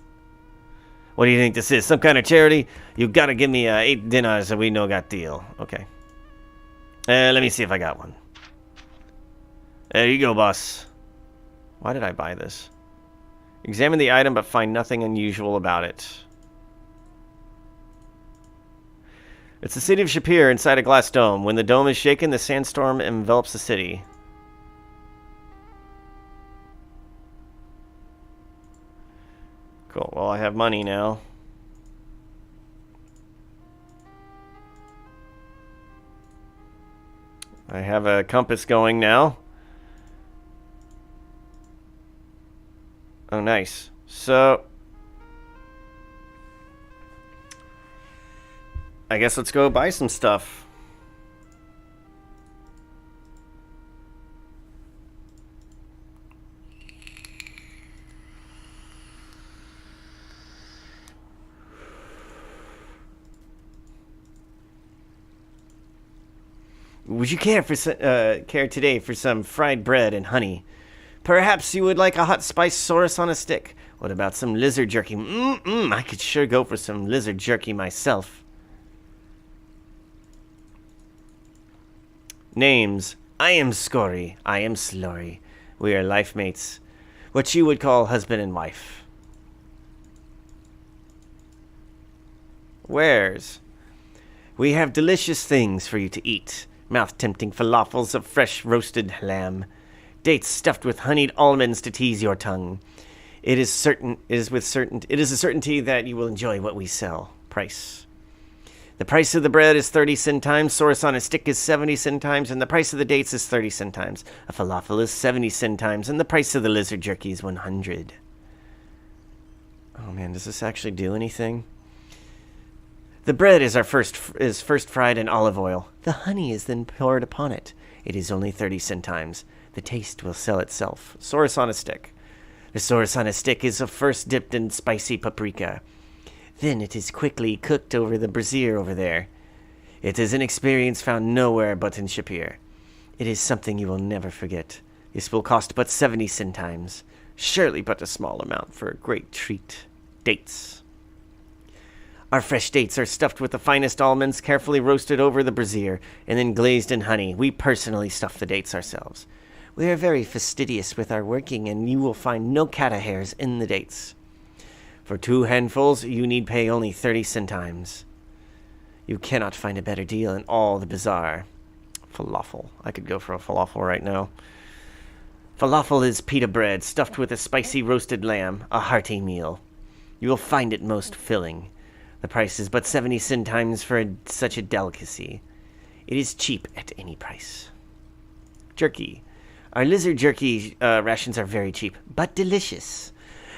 A: What do you think this is? Some kind of charity? You gotta give me 8 dinars and we no got deal. Okay. Let me see if I got one. There you go, boss. Why did I buy this? Examine the item but find nothing unusual about it. It's the city of Shapir inside a glass dome. When the dome is shaken, the sandstorm envelops the city. Cool. Well, I have money now. I have a compass going now. Oh, nice. So... I guess let's go buy some stuff. Would you care today for some fried bread and honey? Perhaps you would like a hot spice sauce on a stick. What about some lizard jerky? I could sure go for some lizard jerky myself. Names. I am Scory. I am Slory. We are life mates. What you would call husband and wife. Wares. We have delicious things for you to eat. Mouth-tempting falafels of fresh roasted lamb. Dates stuffed with honeyed almonds to tease your tongue. It is a certainty that you will enjoy what we sell. Price. The price of the bread is 30 centimes, sauce on a stick is 70 centimes, and the price of the dates is 30 centimes. A falafel is 70 centimes, and the price of the lizard jerky is 100. Oh man, does this actually do anything? The bread is first fried in olive oil. The honey is then poured upon it. It is only 30 centimes. The taste will sell itself. Sauce on a stick.
B: The source on a stick is first dipped in spicy paprika. Then it is quickly cooked over the brazier over there. It is an experience found nowhere but in Shapir. It is something you will never forget. This will cost but 70 centimes. Surely but a small amount for a great treat. Dates. Our fresh dates are stuffed with the finest almonds, carefully roasted over the brazier, and then glazed in honey. We personally stuff the dates ourselves. We are very fastidious with our working, and you will find no cat hairs in the dates. For 2 handfuls, you need pay only 30 centimes. You cannot find a better deal in all the bazaar. Falafel. I could go for a falafel right now. Falafel is pita bread stuffed with a spicy roasted lamb, a hearty meal. You will find it most filling. The price is but 70 centimes for such a delicacy. It is cheap at any price. Jerky. Our lizard jerky rations are very cheap, but delicious.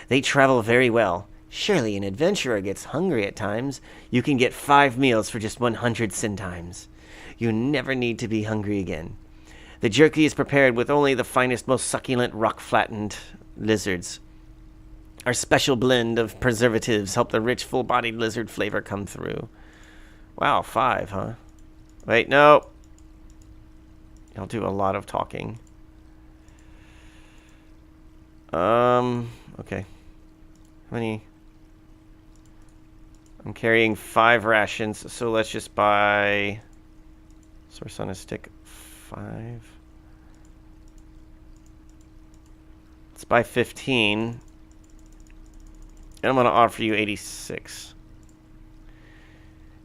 B: They travel very well. Surely an adventurer gets hungry at times. You can get 5 meals for just 100 centimes. You never need to be hungry again. The jerky is prepared with only the finest, most succulent, rock-flattened lizards. Our special blend of preservatives help the rich, full-bodied lizard flavor come through. Wow, 5, huh? Wait, no. I'll do a lot of talking. Okay. How many? I'm carrying 5 rations, so let's just buy... Source on a stick, 5. Let's buy 15. And I'm going to offer you 86.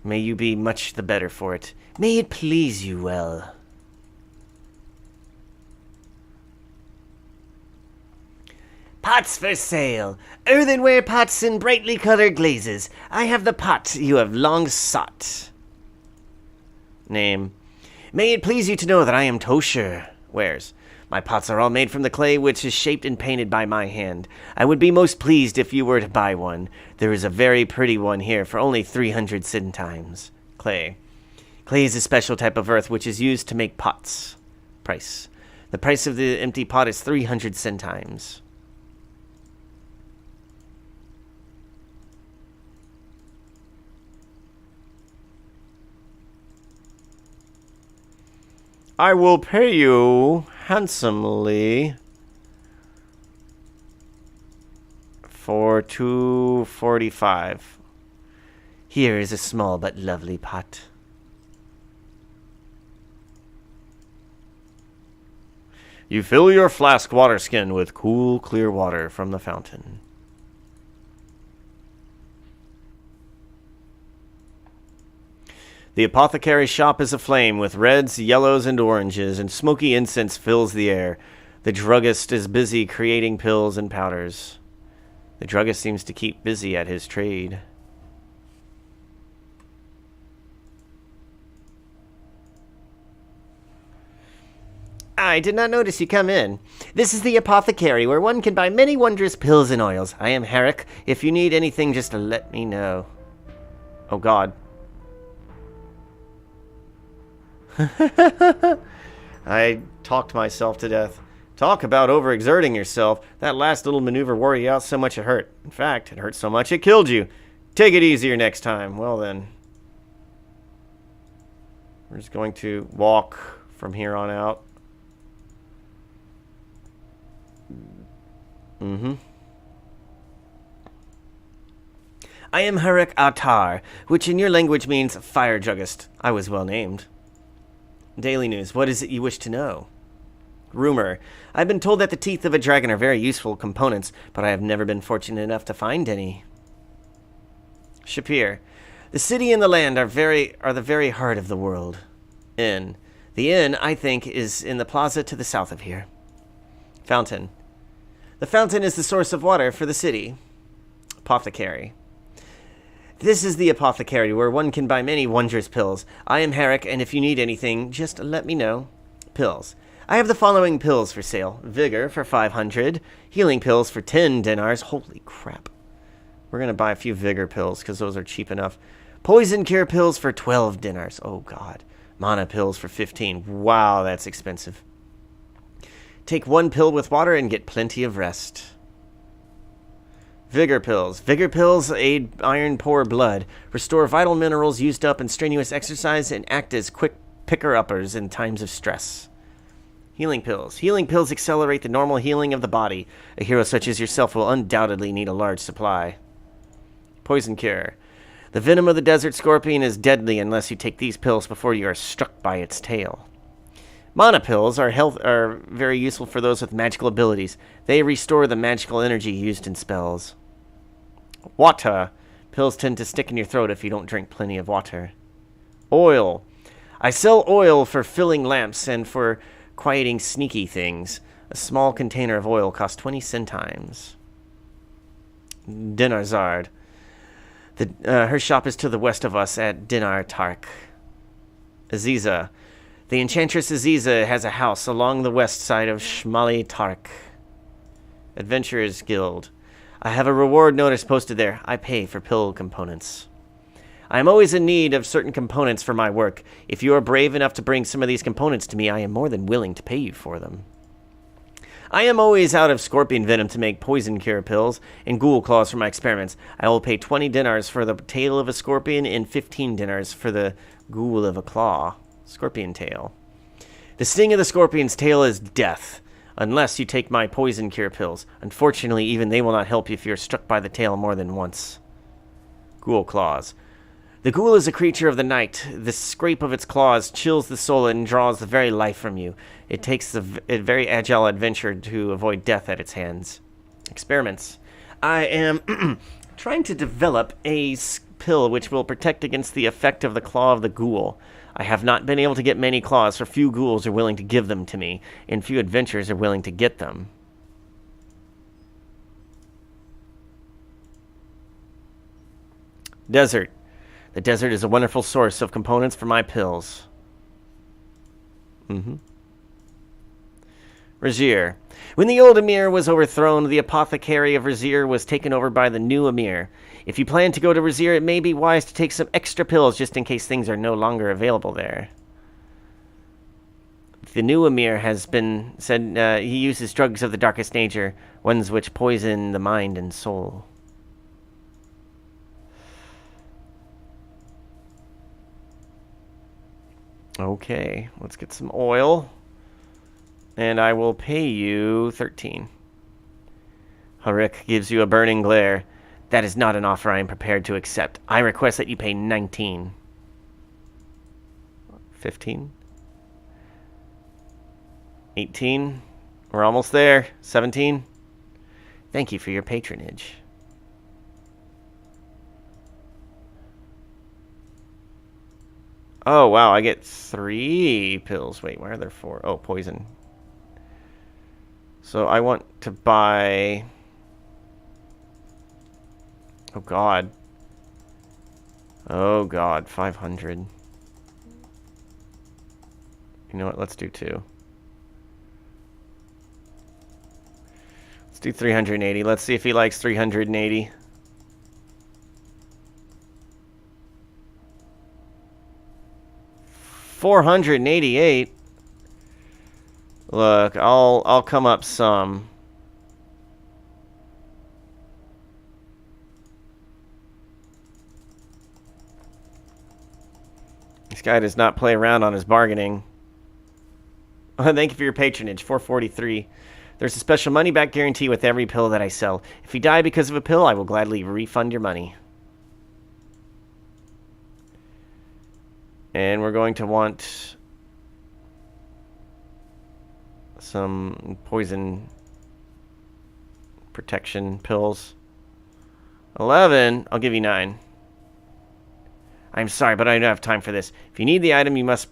B: May you be much the better for it. May it please you well. Pots for sale. Earthenware pots in brightly colored glazes. I have the pot you have long sought. Name. May it please you to know that I am Tosher. Wares. My pots are all made from the clay which is shaped and painted by my hand. I would be most pleased if you were to buy one. There is a very pretty one here for only 300 centimes. Clay. Clay is a special type of earth which is used to make pots. Price. The price of the empty pot is 300 centimes. I will pay you handsomely for 245. Here is a small but lovely pot. You fill your flask water skin with cool, clear water from the fountain. The apothecary's shop is aflame with reds, yellows, and oranges, and smoky incense fills the air. The druggist is busy creating pills and powders. The druggist seems to keep busy at his trade. I did not notice you come in. This is the apothecary, where one can buy many wondrous pills and oils. I am Herrick. If you need anything, just let me know. Oh, God. I talked myself to death. Talk about overexerting yourself. That last little maneuver wore you out so much it hurt. In fact, it hurt so much it killed you. Take it easier next time. Well then. We're just going to walk from here on out. I am Herrick Atar, which in your language means fire druggist. I was well named. Daily News. What is it you wish to know? Rumor. I've been told that the teeth of a dragon are very useful components, but I have never been fortunate enough to find any. Shapir. The city and the land are the very heart of the world. Inn. The inn, I think, is in the plaza to the south of here. Fountain. The fountain is the source of water for the city. Apothecary. This is the apothecary, where one can buy many wondrous pills. I am Herrick, and if you need anything, just let me know. Pills. I have the following pills for sale. Vigor for 500. Healing pills for 10 dinars. Holy crap. We're going to buy a few vigor pills, because those are cheap enough. Poison cure pills for 12 dinars. Oh, God. Mana pills for 15. Wow, that's expensive. Take 1 pill with water and get plenty of rest. Vigor pills. Vigor pills aid iron poor blood, restore vital minerals used up in strenuous exercise, and act as quick picker-uppers in times of stress. Healing pills. Healing pills accelerate the normal healing of the body. A hero such as yourself will undoubtedly need a large supply. Poison cure. The venom of the desert scorpion is deadly unless you take these pills before you are struck by its tail. Mana pills are very useful for those with magical abilities. They restore the magical energy used in spells. Water. Pills tend to stick in your throat if you don't drink plenty of water. Oil. I sell oil for filling lamps and for quieting sneaky things. A small container of oil costs 20 centimes. Dinarzard. Her shop is to the west of us at Dinar Tark. Aziza. The Enchantress Aziza has a house along the west side of Shmali Tark. Adventurers Guild. I have a reward notice posted there. I pay for pill components. I am always in need of certain components for my work. If you are brave enough to bring some of these components to me, I am more than willing to pay you for them. I am always out of scorpion venom to make poison cure pills and ghoul claws for my experiments. I will pay 20 dinars for the tail of a scorpion and 15 dinars for the ghoul of a claw. Scorpion tail. The sting of the scorpion's tail is death, unless you take my poison cure pills. Unfortunately, even they will not help you if you are struck by the tail more than once. Ghoul claws. The ghoul is a creature of the night. The scrape of its claws chills the soul and draws the very life from you. It takes a very agile adventurer to avoid death at its hands. Experiments. I am trying to develop a pill which will protect against the effect of the claw of the ghoul. I have not been able to get many claws, for few ghouls are willing to give them to me, and few adventurers are willing to get them. Desert. The desert is a wonderful source of components for my pills. Razir. When the old Emir was overthrown, the apothecary of Razir was taken over by the new Emir. If you plan to go to Razir, it may be wise to take some extra pills just in case things are no longer available there. The new Emir has been said he uses drugs of the darkest nature, ones which poison the mind and soul. Okay, let's get some oil. And I will pay you 13. Harik gives you a burning glare. That is not an offer I am prepared to accept. I request that you pay 19. 15. 18. We're almost there. 17. Thank you for your patronage. Oh, wow, I get 3 pills. Wait, why are there 4? Oh, poison. So I want to buy... Oh, God. Oh, God, 500. You know what, let's do 2. Let's do 380. Let's see if he likes 380. $488. Look, I'll come up some. This guy does not play around on his bargaining. Thank you for your patronage. 443. There's a special money-back guarantee with every pill that I sell. If you die because of a pill, I will gladly refund your money. And we're going to want some poison protection pills. 11. I'll give you 9. I'm sorry, but I don't have time for this. If you need the item, you must...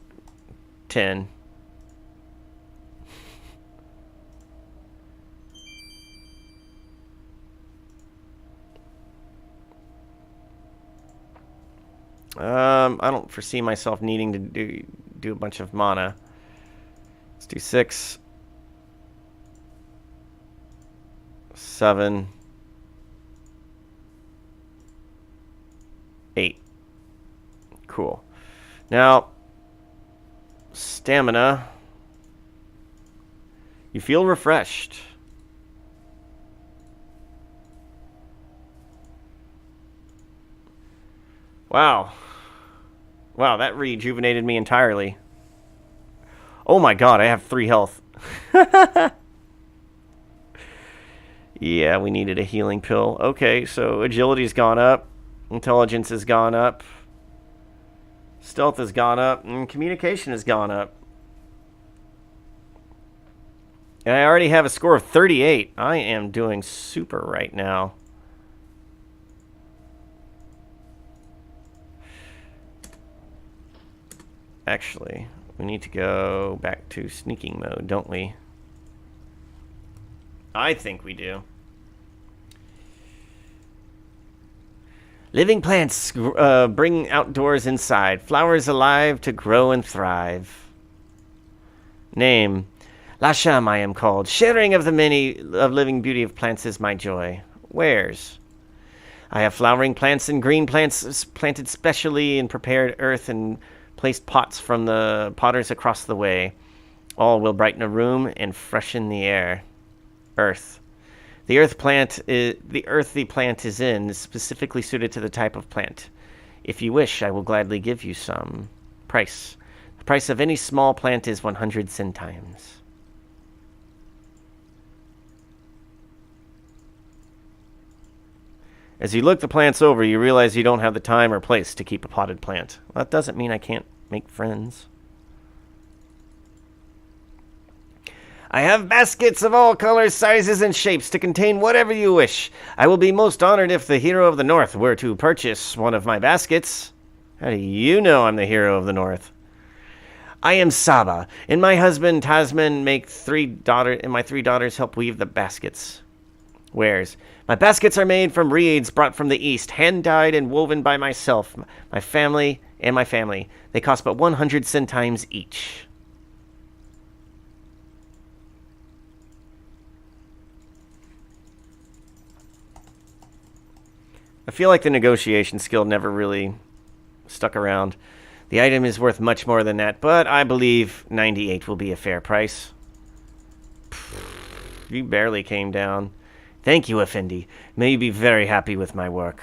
B: 10. I don't foresee myself needing to do a bunch of mana. Let's do 6. 7. 8. Cool. Now, stamina. You feel refreshed.
A: Wow. Wow, that rejuvenated me entirely. Oh my god, I have 3 health. Yeah, we needed a healing pill. Okay, so agility's gone up. Intelligence has gone up. Stealth has gone up. And communication has gone up. And I already have a score of 38. I am doing super right now. Actually, we need to go back to sneaking mode, don't we? I think we do. Living plants bring outdoors inside. Flowers alive to grow and thrive. Name. Lasham I am called. Sharing of the many of living beauty of plants is my joy. Wares. I have flowering plants and green plants planted specially in prepared earth and placed pots from the potters across the way. All will brighten a room and freshen the air. Earth. The earth the plant is in is specifically suited to the type of plant. If you wish, I will gladly give you some. Price. The price of any small plant is 100 centimes. As you look the plants over, you realize you don't have the time or place to keep a potted plant. Well, that doesn't mean I can't make friends. I have baskets of all colors, sizes, and shapes to contain whatever you wish. I will be most honored if the hero of the North were to purchase one of my baskets. How do you know I'm the hero of the North? I am Saba, and my husband Tasman and my 3 daughters help weave the baskets. Wares. My baskets are made from reeds brought from the east, hand-dyed and woven by myself, my family. They cost but 100 centimes each. I feel like the negotiation skill never really stuck around. The item is worth much more than that, but I believe 98 will be a fair price. You barely came down. Thank you, Effendi. May you be very happy with my work.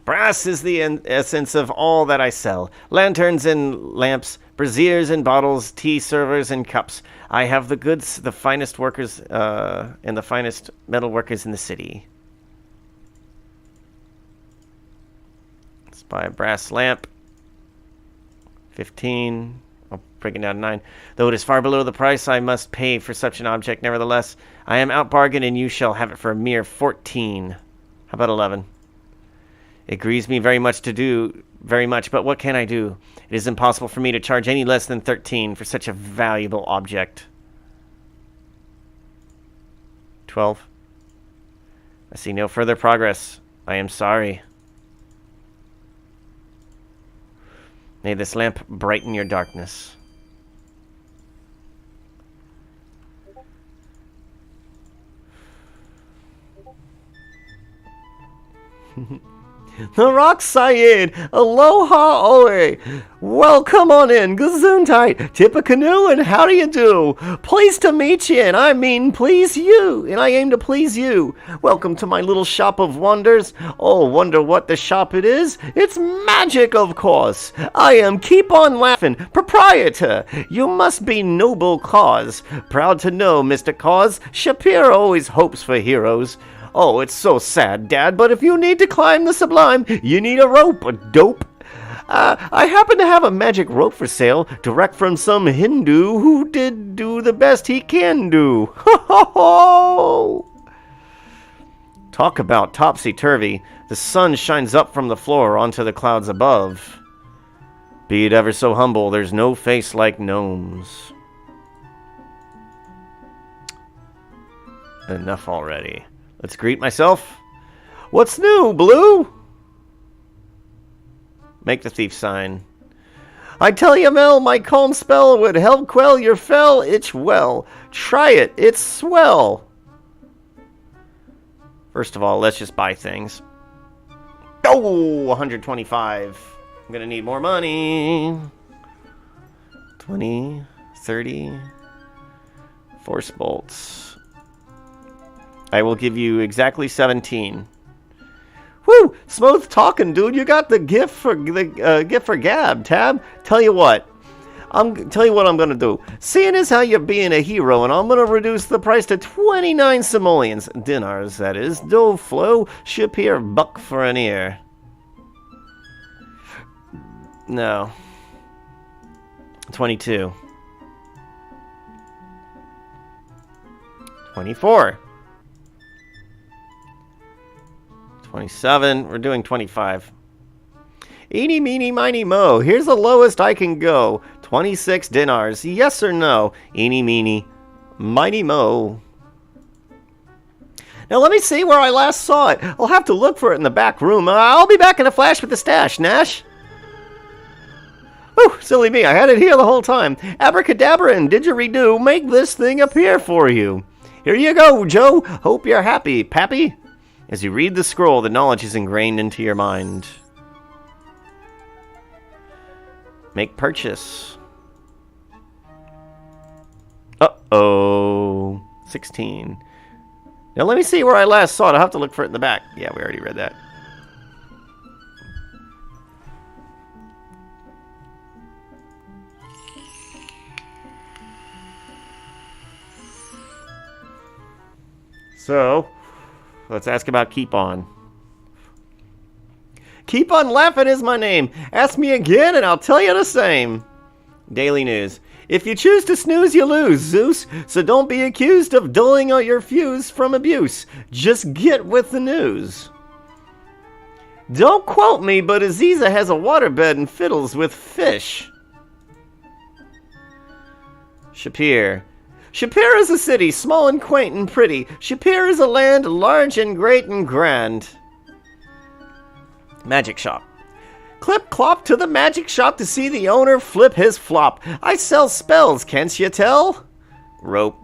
A: Brass is the essence of all that I sell. Lanterns and lamps, braziers and bottles, tea servers and cups. I have the goods, the finest workers, and the finest metal workers in the city. Let's buy a brass lamp. 15. I'll break it down to 9. Though it is far below the price I must pay for such an object, nevertheless, I am outbargained, and you shall have it for a mere 14. How about 11? It grieves me very much, but what can I do? It is impossible for me to charge any less than 13 for such a valuable object. 12. I see no further progress. I am sorry. May this lamp brighten your darkness. The Rock Syed, aloha oe. Welcome on in, gesundheit, tip a canoe, and how do you do? Pleased to meet you, and I mean please you, and I aim to please you. Welcome to my little shop of wonders. Oh, wonder what the shop it is? It's magic, of course. I am Keep On Laughing, proprietor. You must be noble cause. Proud to know, Mr. Cause, Shapiro always hopes for heroes. Oh, it's so sad, Dad, but if you need to climb the sublime, you need a rope, a dope. I happen to have a magic rope for sale, direct from some Hindu who did do the best he can do. Ho ho ho! Talk about topsy-turvy. The sun shines up from the floor onto the clouds above. Be it ever so humble, there's no face like gnomes. Enough already. Let's greet myself. What's new, Blue? Make the thief sign. I tell you, Mel, my calm spell would help quell your fell itch well. Try it, it's swell. First of all, let's just buy things. Oh, 125. I'm gonna need more money. 20, 30. Force bolts. I will give you exactly 17. Whew! Smooth talking, dude. You got the gift for gab, Tab. Tell you what I'm gonna do. Seeing as how you're being a hero, and I'm gonna reduce the price to 29 simoleons. Dinars, that is. Do flow. Ship here, buck for an ear. No. 22. 24. 27. We're doing 25. Eeny, meeny, miny, mo. Here's the lowest I can go. 26 dinars. Yes or no? Eeny, meeny, miny, mo. Now let me see where I last saw it. I'll have to look for it in the back room. I'll be back in a flash with the stash, Nash. Oh, silly me. I had it here the whole time. Abracadabra and didgeridoo make this thing appear for you. Here you go, Joe. Hope you're happy, Pappy. As you read the scroll, the knowledge is ingrained into your mind. Make purchase. Uh-oh. 16. Now let me see where I last saw it. I'll have to look for it in the back. Yeah, we already read that. So, let's ask about Keep On. Keep On Laughing is my name. Ask me again and I'll tell you the same. Daily News. If you choose to snooze, you lose, Zeus. So don't be accused of dulling out your fuse from abuse. Just get with the news. Don't quote me, but Aziza has a waterbed and fiddles with fish. Shapir. Shapir is a city, small and quaint and pretty. Shapir is a land large and great and grand. Magic Shop. Clip clop to the magic shop to see the owner flip his flop. I sell spells, can't you tell? Rope.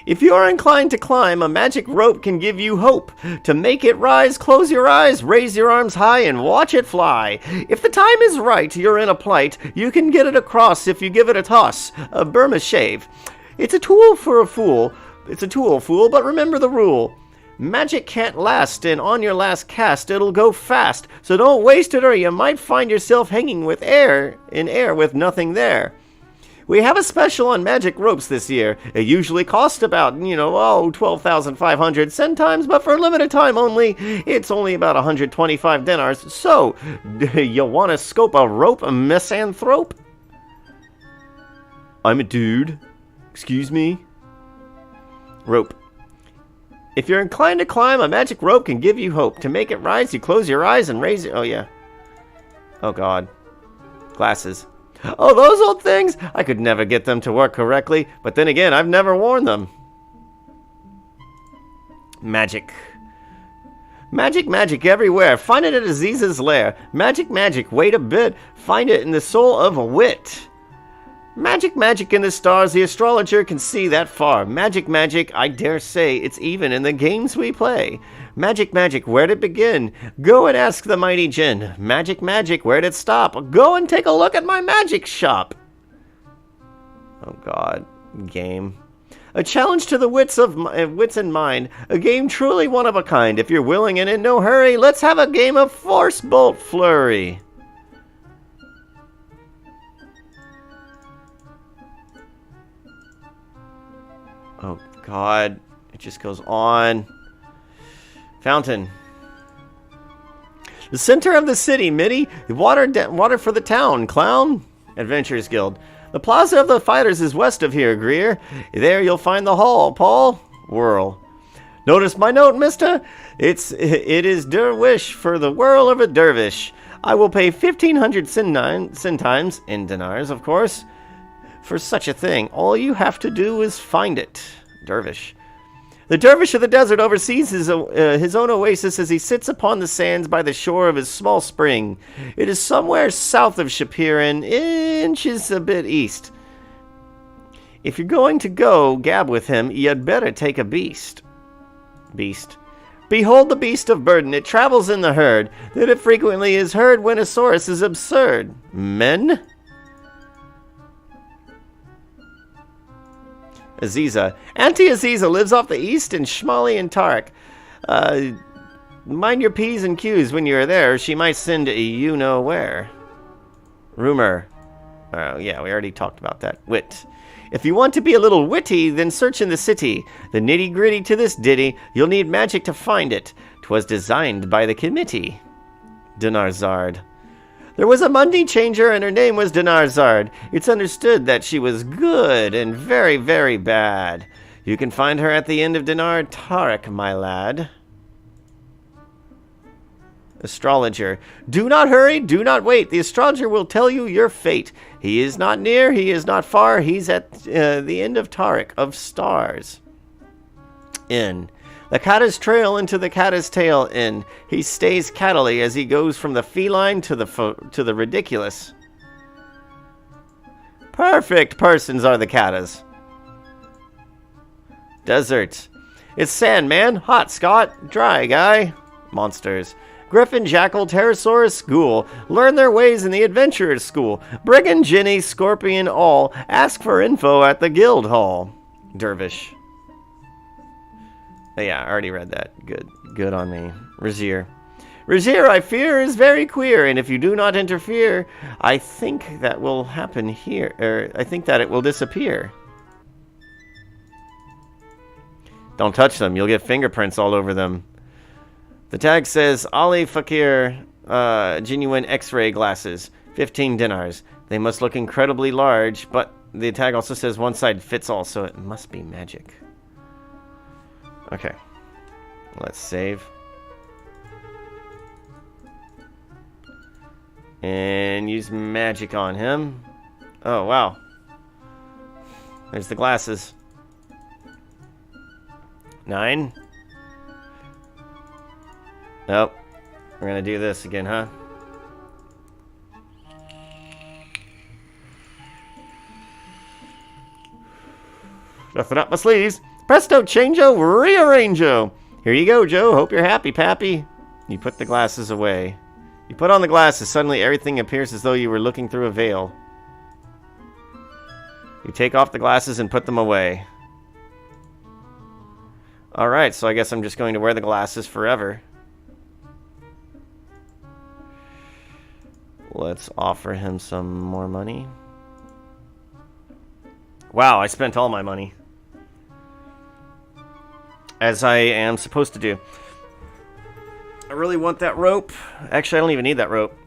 A: If you are inclined to climb, a magic rope can give you hope. To make it rise, close your eyes, raise your arms high, and watch it fly. If the time is right, you're in a plight. You can get it across if you give it a toss. A Burma shave. It's a tool for a fool. It's a tool, fool, but remember the rule. Magic can't last, and on your last cast, it'll go fast. So don't waste it, or you might find yourself hanging with air with nothing there. We have a special on magic ropes this year. It usually costs about, 12,500 centimes, but for a limited time only, it's only about 125 dinars. So, do you want to scope a rope, misanthrope? I'm a dude. Excuse me? Rope. If you're inclined to climb, a magic rope can give you hope. To make it rise, you close your eyes and raise it. Oh, yeah. Oh, God. Glasses. Oh, those old things? I could never get them to work correctly. But then again, I've never worn them. Magic. Magic, magic everywhere. Find it at Aziza's lair. Magic, magic. Wait a bit. Find it in the soul of a wit. Magic, magic in the stars, the astrologer can see that far. Magic, magic, I dare say it's even in the games we play. Magic, magic, where'd it begin? Go and ask the mighty Jinn. Magic, magic, where'd it stop? Go and take a look at my magic shop. Oh God, game. A challenge to the wits and mind. A game truly one of a kind. If you're willing and in no hurry, let's have a game of Force Bolt Flurry. Oh, God. It just goes on. Fountain. The center of the city, Mitty. Water for the town, clown. Adventurers Guild. The Plaza of the Fighters is west of here, Greer. There you'll find the hall, Paul. Whirl. Notice my note, mister? It is dervish for the whirl of a dervish. I will pay 1,500 centimes, in dinars, of course. For such a thing, all you have to do is find it. Dervish. The dervish of the desert oversees his own oasis as he sits upon the sands by the shore of his small spring. It is somewhere south of Shapir and inches a bit east. If you're going to go gab with him, you'd better take a beast. Beast. Behold the beast of burden. It travels in the herd. That it frequently is heard when a source is absurd. Men? Aziza. Auntie Aziza lives off the east in Shmali and Tarek. mind your P's and Q's when you're there. She might send a you-know-where. Rumor. Oh, yeah, we already talked about that. Wit. If you want to be a little witty, then search in the city. The nitty-gritty to this ditty, you'll need magic to find it. 'Twas designed by the committee. Dinarzard. There was a money changer, and her name was Dinarzard. It's understood that she was good and very, very bad. You can find her at the end of Dinar Tarek, my lad. Astrologer. Do not hurry, do not wait. The astrologer will tell you your fate. He is not near, he is not far. He's at the end of Tarek, of stars. In. The catta's trail into the catta's tail. In. He stays cattily as he goes from the feline to the ridiculous. Perfect persons are the cattas. Desert. It's sand, man. Hot, Scott. Dry, guy. Monsters. Griffin, Jackal, Pterosaurus, Ghoul. Learn their ways in the Adventurer's School. Brigand, Ginny, Scorpion, all. Ask for info at the Guild Hall. Dervish. Oh, yeah, I already read that. Good on me. Razier. Razier, I fear, is very queer, and if you do not interfere, I think that will happen here. I think that it will disappear. Don't touch them. You'll get fingerprints all over them. The tag says, Ali Fakir, genuine X-ray glasses, 15 dinars. They must look incredibly large, but the tag also says one side fits all, so it must be magic. Okay. Let's save. And use magic on him. Oh, wow. There's the glasses. 9. Nope. We're gonna do this again, huh? Nothing up my sleeves. Presto, changeo, rearrangeo. Here you go, Joe. Hope you're happy, Pappy. You put the glasses away. You put on the glasses. Suddenly everything appears as though you were looking through a veil. You take off the glasses and put them away. Alright, so I guess I'm just going to wear the glasses forever. Let's offer him some more money. Wow, I spent all my money. As I am supposed to do. I really want that rope. Actually, I don't even need that rope.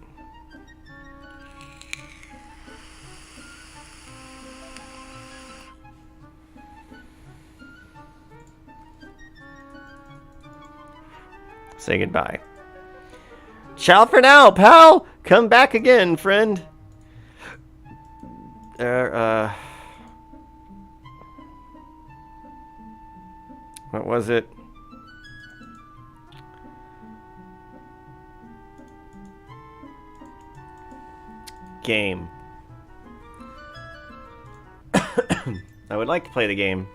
A: Say goodbye. Ciao for now, pal! Come back again, friend. What was it? Game. I would like to play the game.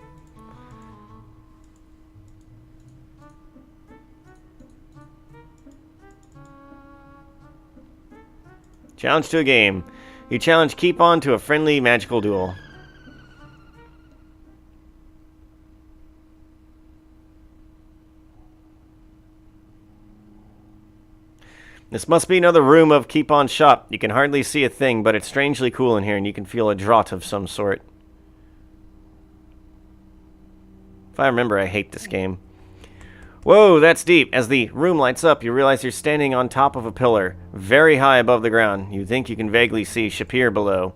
A: Challenge to a game. You challenge Keep On to a friendly magical duel. This must be another room of Keep On shop. You can hardly see a thing, but it's strangely cool in here, and you can feel a draught of some sort. If I remember, I hate this game. Whoa, that's deep. As the room lights up, you realize you're standing on top of a pillar, very high above the ground. You think you can vaguely see Shapir below.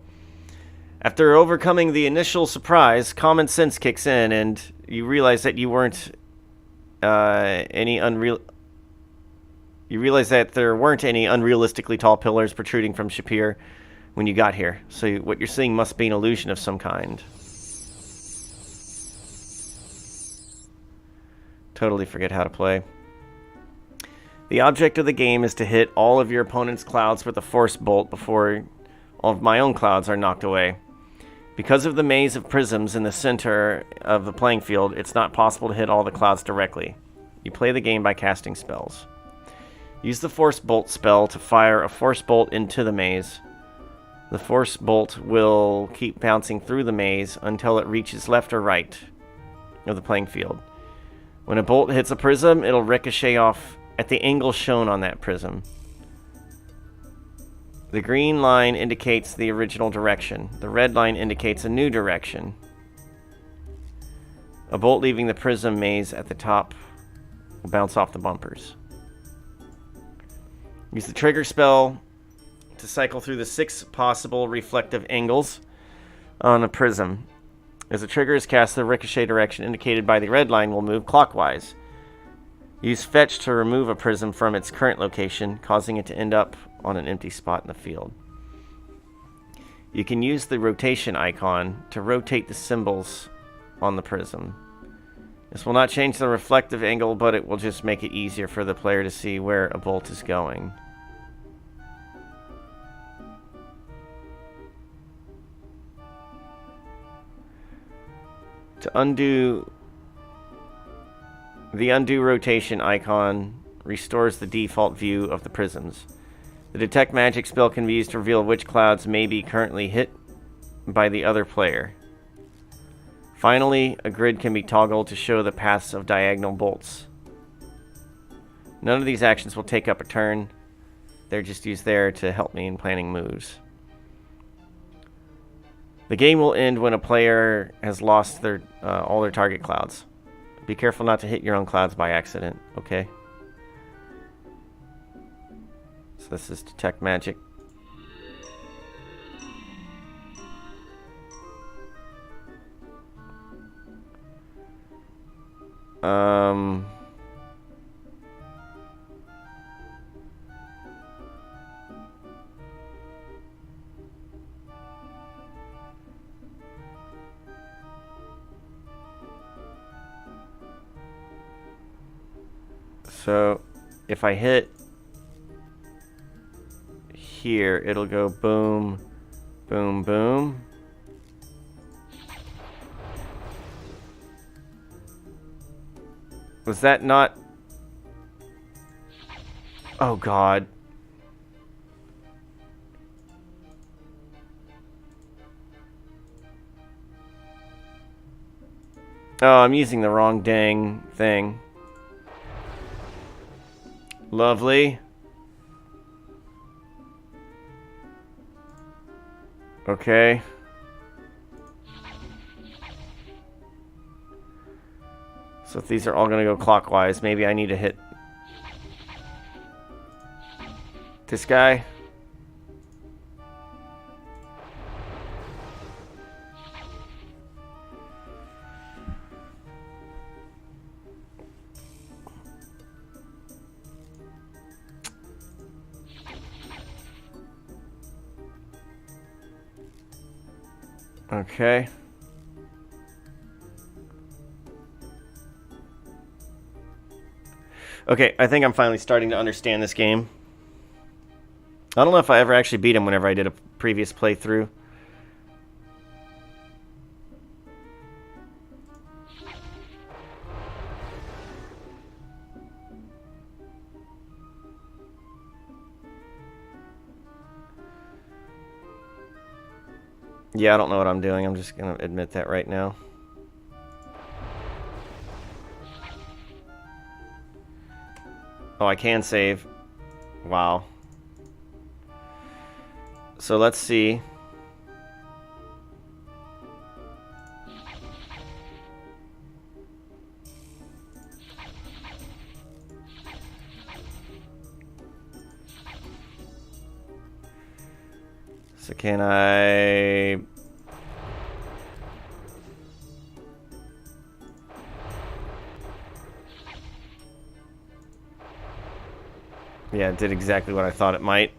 A: After overcoming the initial surprise, common sense kicks in, and you realize that you weren't You realize that there weren't any unrealistically tall pillars protruding from Shapir when you got here. So what you're seeing must be an illusion of some kind. Totally forget how to play. The object of the game is to hit all of your opponent's clouds with a force bolt before all of my own clouds are knocked away. Because of the maze of prisms in the center of the playing field, it's not possible to hit all the clouds directly. You play the game by casting spells. Use the Force Bolt spell to fire a Force Bolt into the maze. The Force Bolt will keep bouncing through the maze until it reaches left or right of the playing field. When a bolt hits a prism, it'll ricochet off at the angle shown on that prism. The green line indicates the original direction. The red line indicates a new direction. A bolt leaving the prism maze at the top will bounce off the bumpers. Use the trigger spell to cycle through the 6 possible reflective angles on a prism. As the trigger is cast, the ricochet direction indicated by the red line will move clockwise. Use fetch to remove a prism from its current location, causing it to end up on an empty spot in the field. You can use the rotation icon to rotate the symbols on the prism. This will not change the reflective angle, but it will just make it easier for the player to see where a bolt is going. To undo, the undo rotation icon restores the default view of the prisms. The detect magic spell can be used to reveal which clouds may be currently hit by the other player. Finally, a grid can be toggled to show the paths of diagonal bolts. None of these actions will take up a turn. They're just used there to help me in planning moves. The game will end when a player has lost their all their target clouds. Be careful not to hit your own clouds by accident, okay? So this is detect magic. So if I hit here, it'll go boom, boom, boom. Was that not... Oh, God. Oh, I'm using the wrong dang thing. Lovely. Okay. So if these are all going to go clockwise, maybe I need to hit this guy. Okay. Okay, I think I'm finally starting to understand this game. I don't know if I ever actually beat him whenever I did a previous playthrough. Yeah, I don't know what I'm doing. I'm just going to admit that right now. Oh, I can save. Wow. So let's see. So can I... Yeah, it did exactly what I thought it might.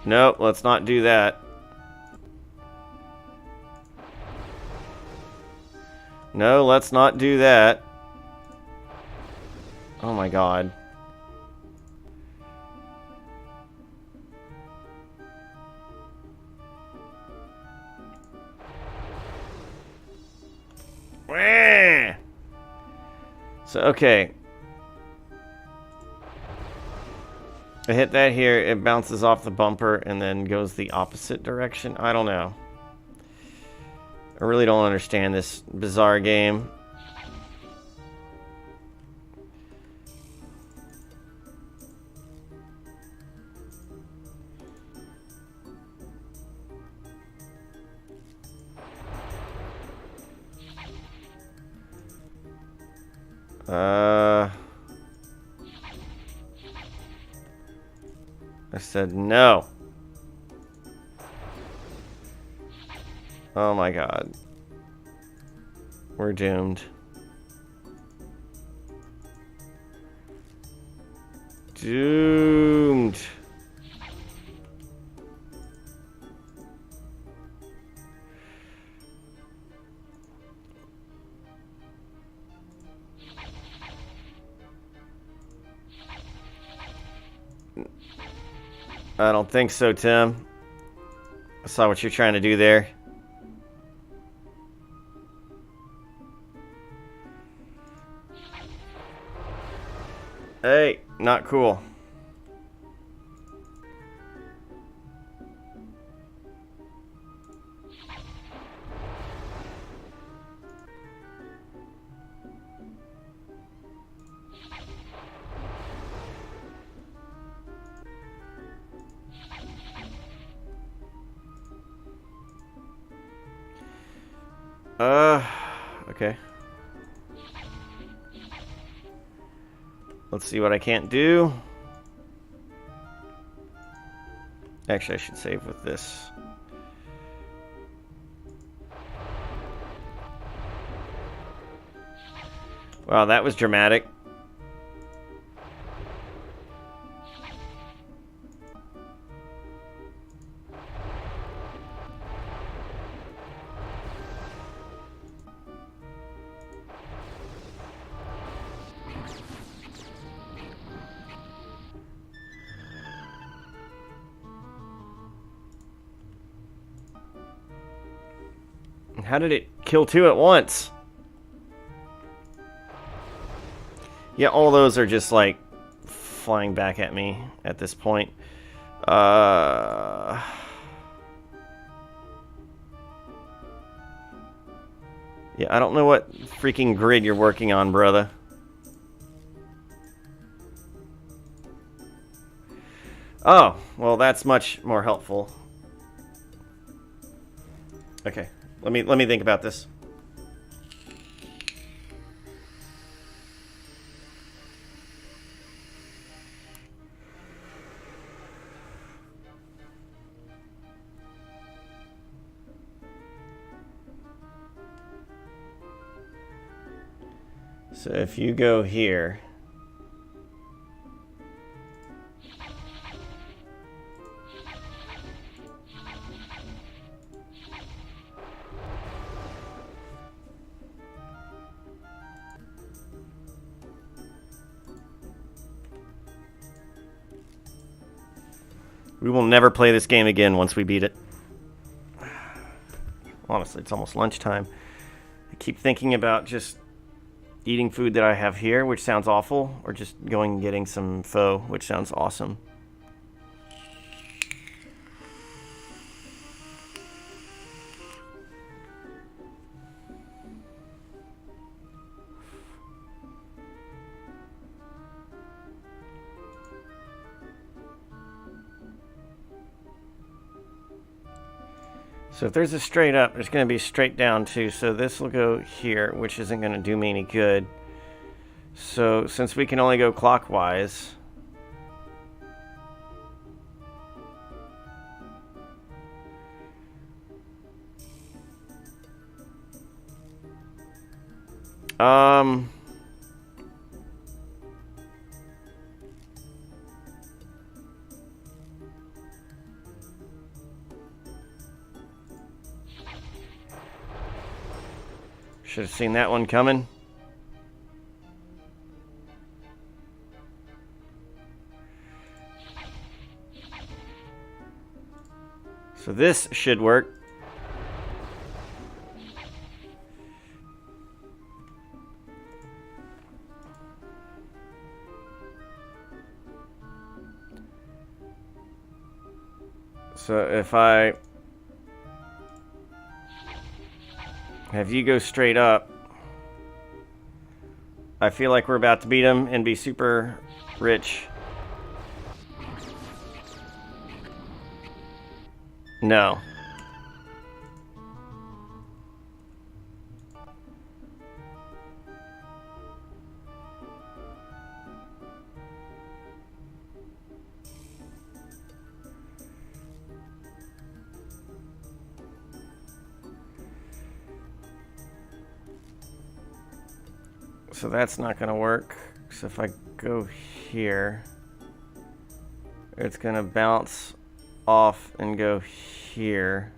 A: Nope, let's not do that. No, let's not do that. Oh my God. So, okay. I hit that here, it bounces off the bumper and then goes the opposite direction. I don't know. I really don't understand this bizarre game. I said no. Oh my god. We're doomed. Doomed. I don't think so, Tim. I saw what you're trying to do there. Hey, not cool. Okay. Let's see what I can't do. Actually, I should save with this. Wow, that was dramatic. How did it kill two at once? Yeah, all those are just like flying back at me at this point. Yeah, I don't know what freaking grid you're working on, brother. Oh, well, that's much more helpful. Okay, let me think about this. So if you go here, we will never play this game again once we beat it. Honestly, it's almost lunchtime. I keep thinking about just eating food that I have here, which sounds awful, or just going and getting some pho, which sounds awesome. So if there's a straight up, there's going to be straight down too. So this will go here, which isn't going to do me any good. So since we can only go clockwise, should have seen that one coming. So this should work. So if I Have you go straight up. I feel like we're about to beat him and be super rich. No. So that's not going to work. So if I go here, it's going to bounce off and go here.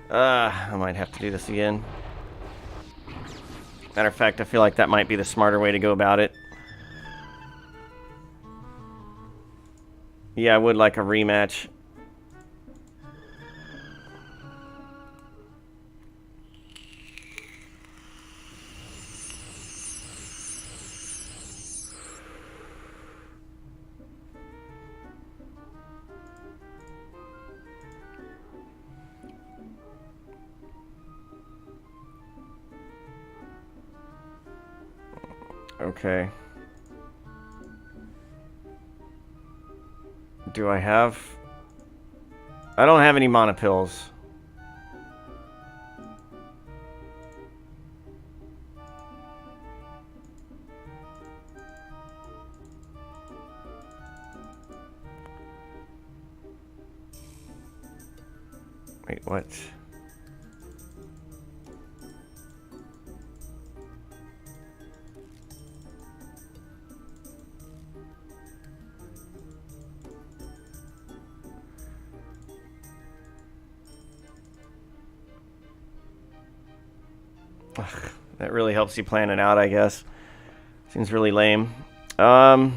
A: I might have to do this again. Matter of fact, I feel like that might be the smarter way to go about it. Yeah, I would like a rematch. Okay. Do I have... I don't have any mana pills. Wait, what? Ugh, that really helps you plan it out, I guess. Seems really lame. Oh.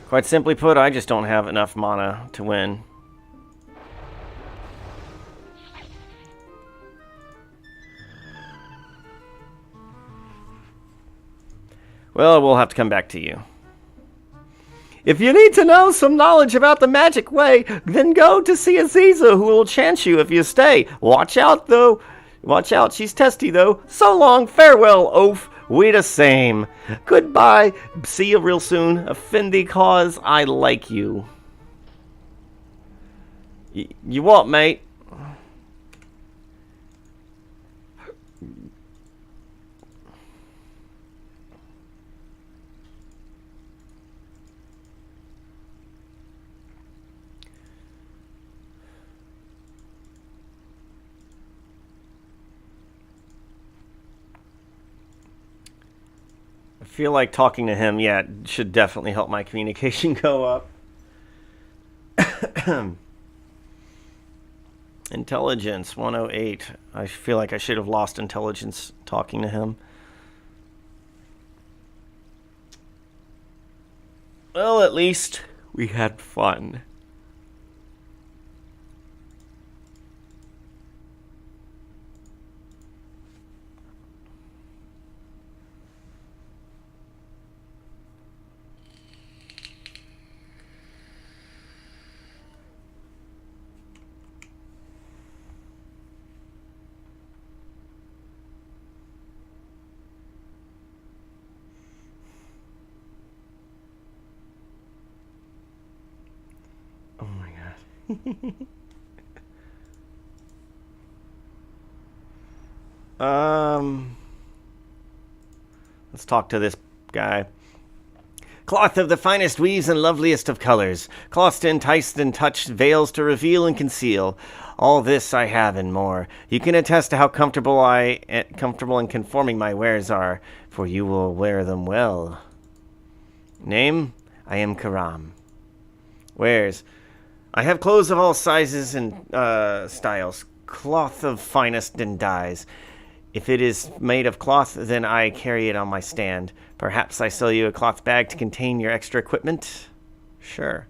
A: Quite simply put, I just don't have enough mana to win. Well, we'll have to come back to you. If you need to know some knowledge about the magic way, then go to see Aziza, who will chant you if you stay. Watch out, though. Watch out, she's testy, though. So long, farewell, oaf. We the same. Goodbye. See you real soon. Offendy cause I like you. You what, mate? I feel like talking to him, yeah, should definitely help my communication go up. Intelligence, 108. I feel like I should have lost intelligence talking to him. Well, at least we had fun. Oh my god. Let's talk to this guy. Cloth of the finest weaves and loveliest of colors. Cloths to entice and touch, veils to reveal and conceal. All this I have and more. You can attest to how comfortable and conforming my wares are, for you will wear them well. Name? I am Karam. Wares? I have clothes of all sizes and styles. Cloth of finest and dyes. If it is made of cloth, then I carry it on my stand. Perhaps I sell you a cloth bag to contain your extra equipment? Sure.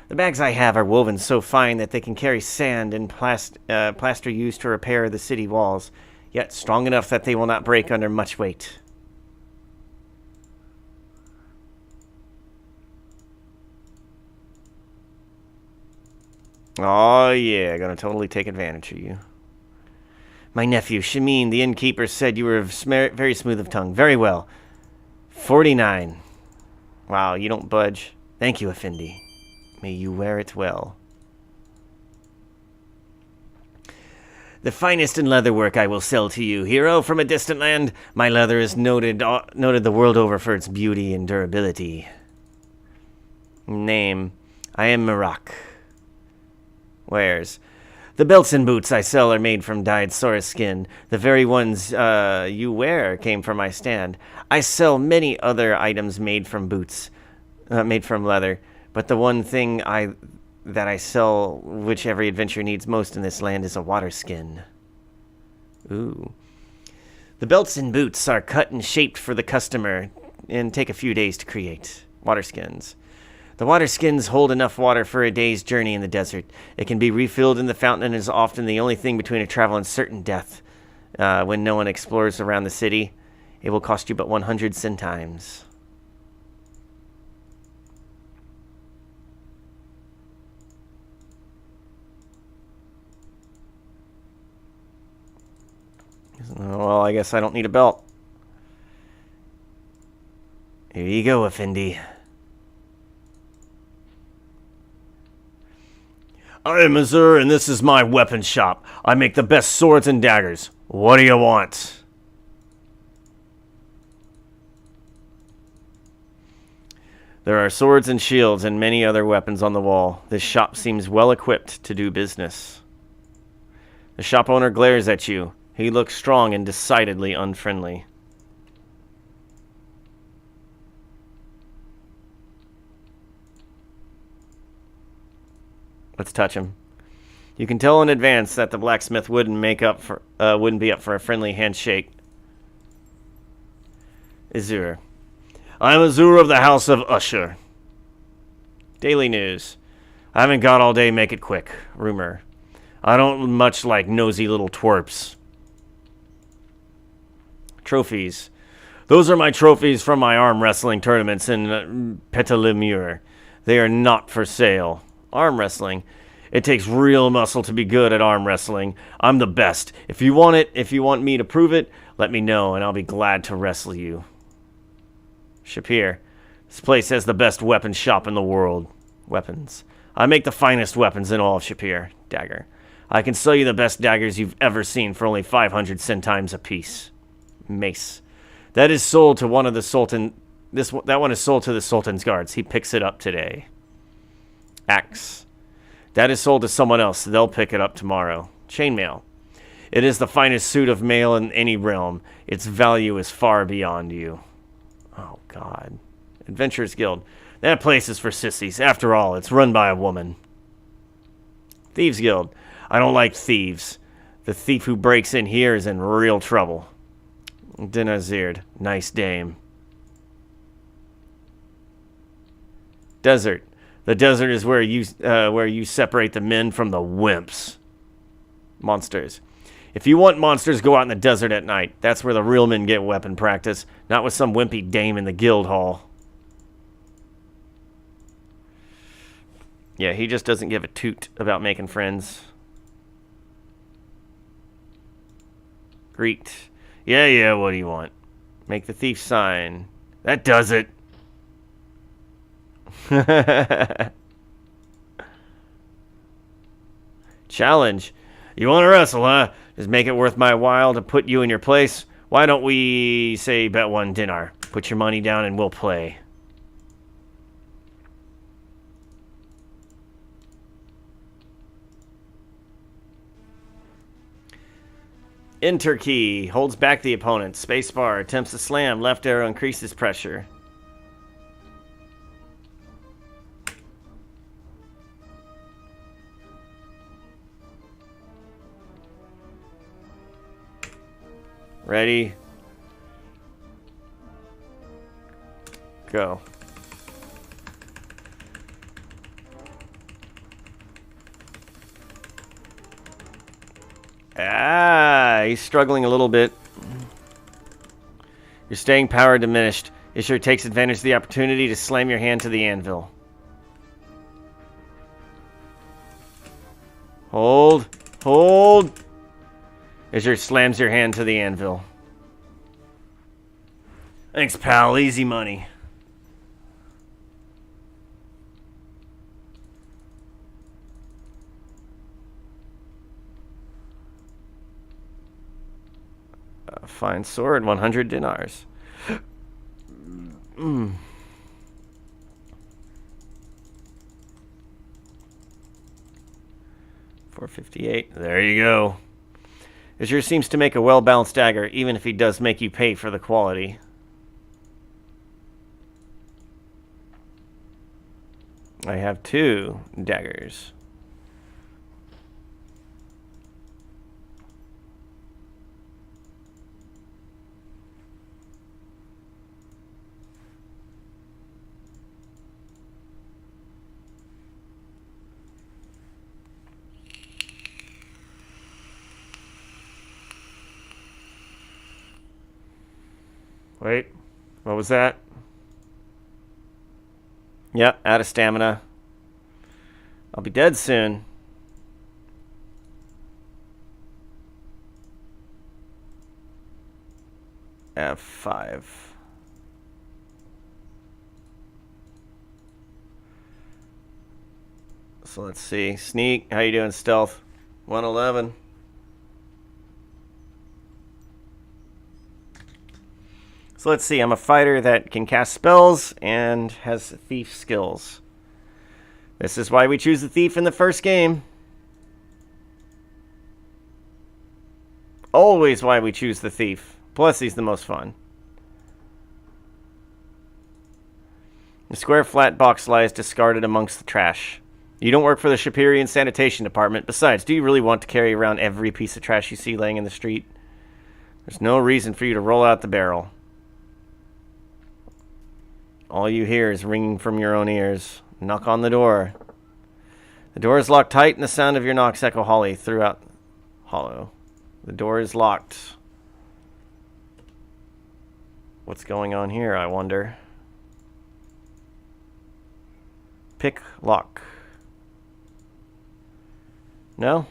A: The bags I have are woven so fine that they can carry sand and plaster used to repair the city walls.
B: yet strong enough that they will not break under much weight.
A: Oh, yeah, gonna totally take advantage of you.
B: My nephew, Shamin, the innkeeper, said you were very smooth of tongue. Very well. 49. Wow, you don't budge. Thank you, Effendi. May you wear it well. The finest in leatherwork I will sell to you, hero from a distant land. My leather is noted the world over for its beauty and durability. Name. I am Marak. Wares. The belts and boots I sell are made from dyed saurus skin. The very ones you wear came from my stand. I sell many other items made from leather, but the one thing that I sell, which every adventurer needs most in this land, is a water skin. Ooh. The belts and boots are cut and shaped for the customer and take a few days to create. Water skins. The water skins hold enough water for a day's journey in the desert. It can be refilled in the fountain and is often the only thing between a travel and certain death. When no one explores around the city, it will cost you but 100 centimes.
A: Well, I guess I don't need a belt.
B: Here you go, Effendi.
A: I am Azur, and this is my weapon shop. I make the best swords and daggers. What do you want? There are swords and shields and many other weapons on the wall. This shop seems well equipped to do business. The shop owner glares at you. He looks strong and decidedly unfriendly. Let's touch him. You can tell in advance that the blacksmith wouldn't be up for a friendly handshake. Azur. I'm Azur of the House of Usher. Daily news. I haven't got all day, make it quick. Rumor. I don't much like nosy little twerps. Trophies. Those are my trophies from my arm wrestling tournaments in Petalimur. They are not for sale. Arm wrestling. It takes real muscle to be good at arm wrestling. I'm the best. If you want me to prove it, let me know and I'll be glad to wrestle you. Shapir. This place has the best weapon shop in the world. Weapons. I make the finest weapons in all of Shapir. Dagger. I can sell you the best daggers you've ever seen for only 500 centimes apiece. Mace. That is sold to one of the Sultan. That one is sold to the Sultan's guards. He picks it up today. Axe. That is sold to someone else. They'll pick it up tomorrow. Chainmail. It is the finest suit of mail in any realm. Its value is far beyond you. Oh, God. Adventurers Guild. That place is for sissies. After all, it's run by a woman. Thieves Guild. I don't like thieves. The thief who breaks in here is in real trouble. Dinazird. Nice dame. Desert. The desert is where you separate the men from the wimps. Monsters. If you want monsters, go out in the desert at night. That's where the real men get weapon practice, not with some wimpy dame in the guild hall. Yeah, he just doesn't give a toot about making friends. Greet. Yeah, what do you want? Make the thief sign. That does it. Challenge. You want to wrestle, huh? Just make it worth my while to put you in your place. Why don't we say bet 1 dinar? Put your money down and we'll play. Enter key. Holds back the opponent. Spacebar. Attempts to slam. Left arrow increases pressure. Ready? Go. Ah, he's struggling a little bit. Your staying power diminished. Ishur takes advantage of the opportunity to slam your hand to the anvil. Hold. Hold. Ishur slams your hand to the anvil. Thanks, pal. Easy money. Fine sword, 100 dinars. 458. There you go. Ishur seems to make a well-balanced dagger, even if he does make you pay for the quality. I have 2 daggers. Wait, what was that? Yep, out of stamina. I'll be dead soon. F5. So let's see. Sneak, how you doing, stealth? 111. So let's see, I'm a fighter that can cast spells and has thief skills. This is why we choose the thief in the first game. Always why we choose the thief. Plus he's the most fun. The square flat box lies discarded amongst the trash. You don't work for the Shapirian sanitation department. Besides, do you really want to carry around every piece of trash you see laying in the street? There's no reason for you to roll out the barrel. All you hear is ringing from your own ears. Knock on the door. The door is locked tight, and the sound of your knocks echo throughout hollow. The door is locked. What's going on here, I wonder? Pick lock. No?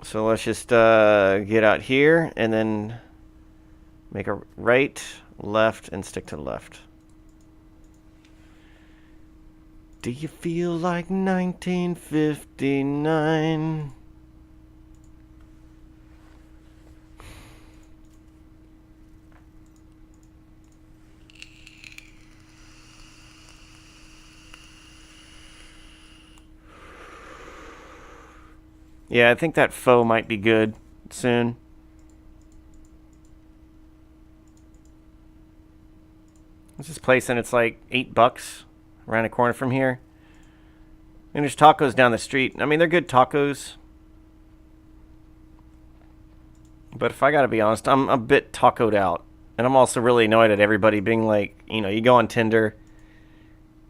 A: So let's just get out here and then make a right, left, and stick to the left. Do you feel like 1959? Yeah, I think that foe might be good soon. What's this place? And it's like $8 around the corner from here. And there's tacos down the street. I mean, they're good tacos. But if I gotta be honest, I'm a bit tacoed out. And I'm also really annoyed at everybody being like, you know, you go on Tinder,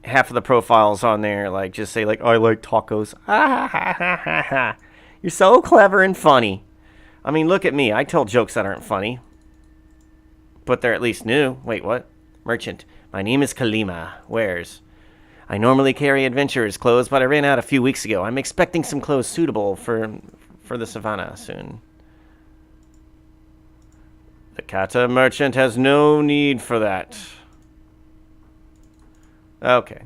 A: half of the profiles on there, like, just say, like, oh, I like tacos. Ah, ha, ha, ha, ha. You're so clever and funny. I mean, look at me. I tell jokes that aren't funny. But they're at least new. Wait, what? Merchant. My name is Kalima. Wares. I normally carry adventurer's clothes, but I ran out a few weeks ago. I'm expecting some clothes suitable for the savannah soon. The kata merchant has no need for that. Okay.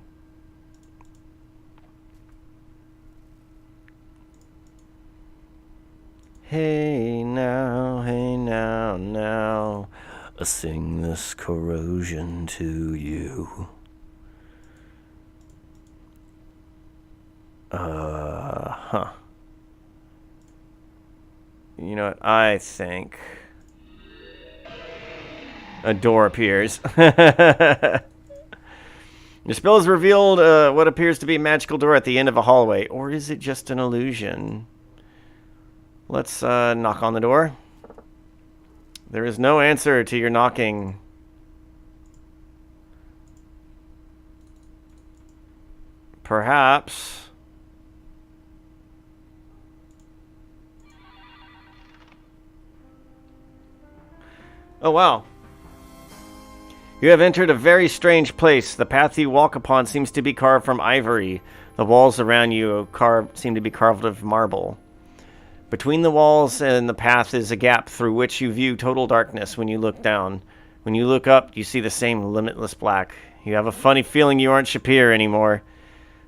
A: Hey now, now, I sing this corrosion to you. Huh. You know what? I think a door appears. The spell has revealed what appears to be a magical door at the end of a hallway. Or is it just an illusion? Let's knock on the door. There is no answer to your knocking. There is no answer to your knocking. perhaps... Oh, wow. You have entered a very strange place. The path you walk upon seems to be carved from ivory. The walls around you seem to be carved of marble. Between the walls and the path is a gap through which you view total darkness when you look down. When you look up, you see the same limitless black. You have a funny feeling you aren't Shapir anymore.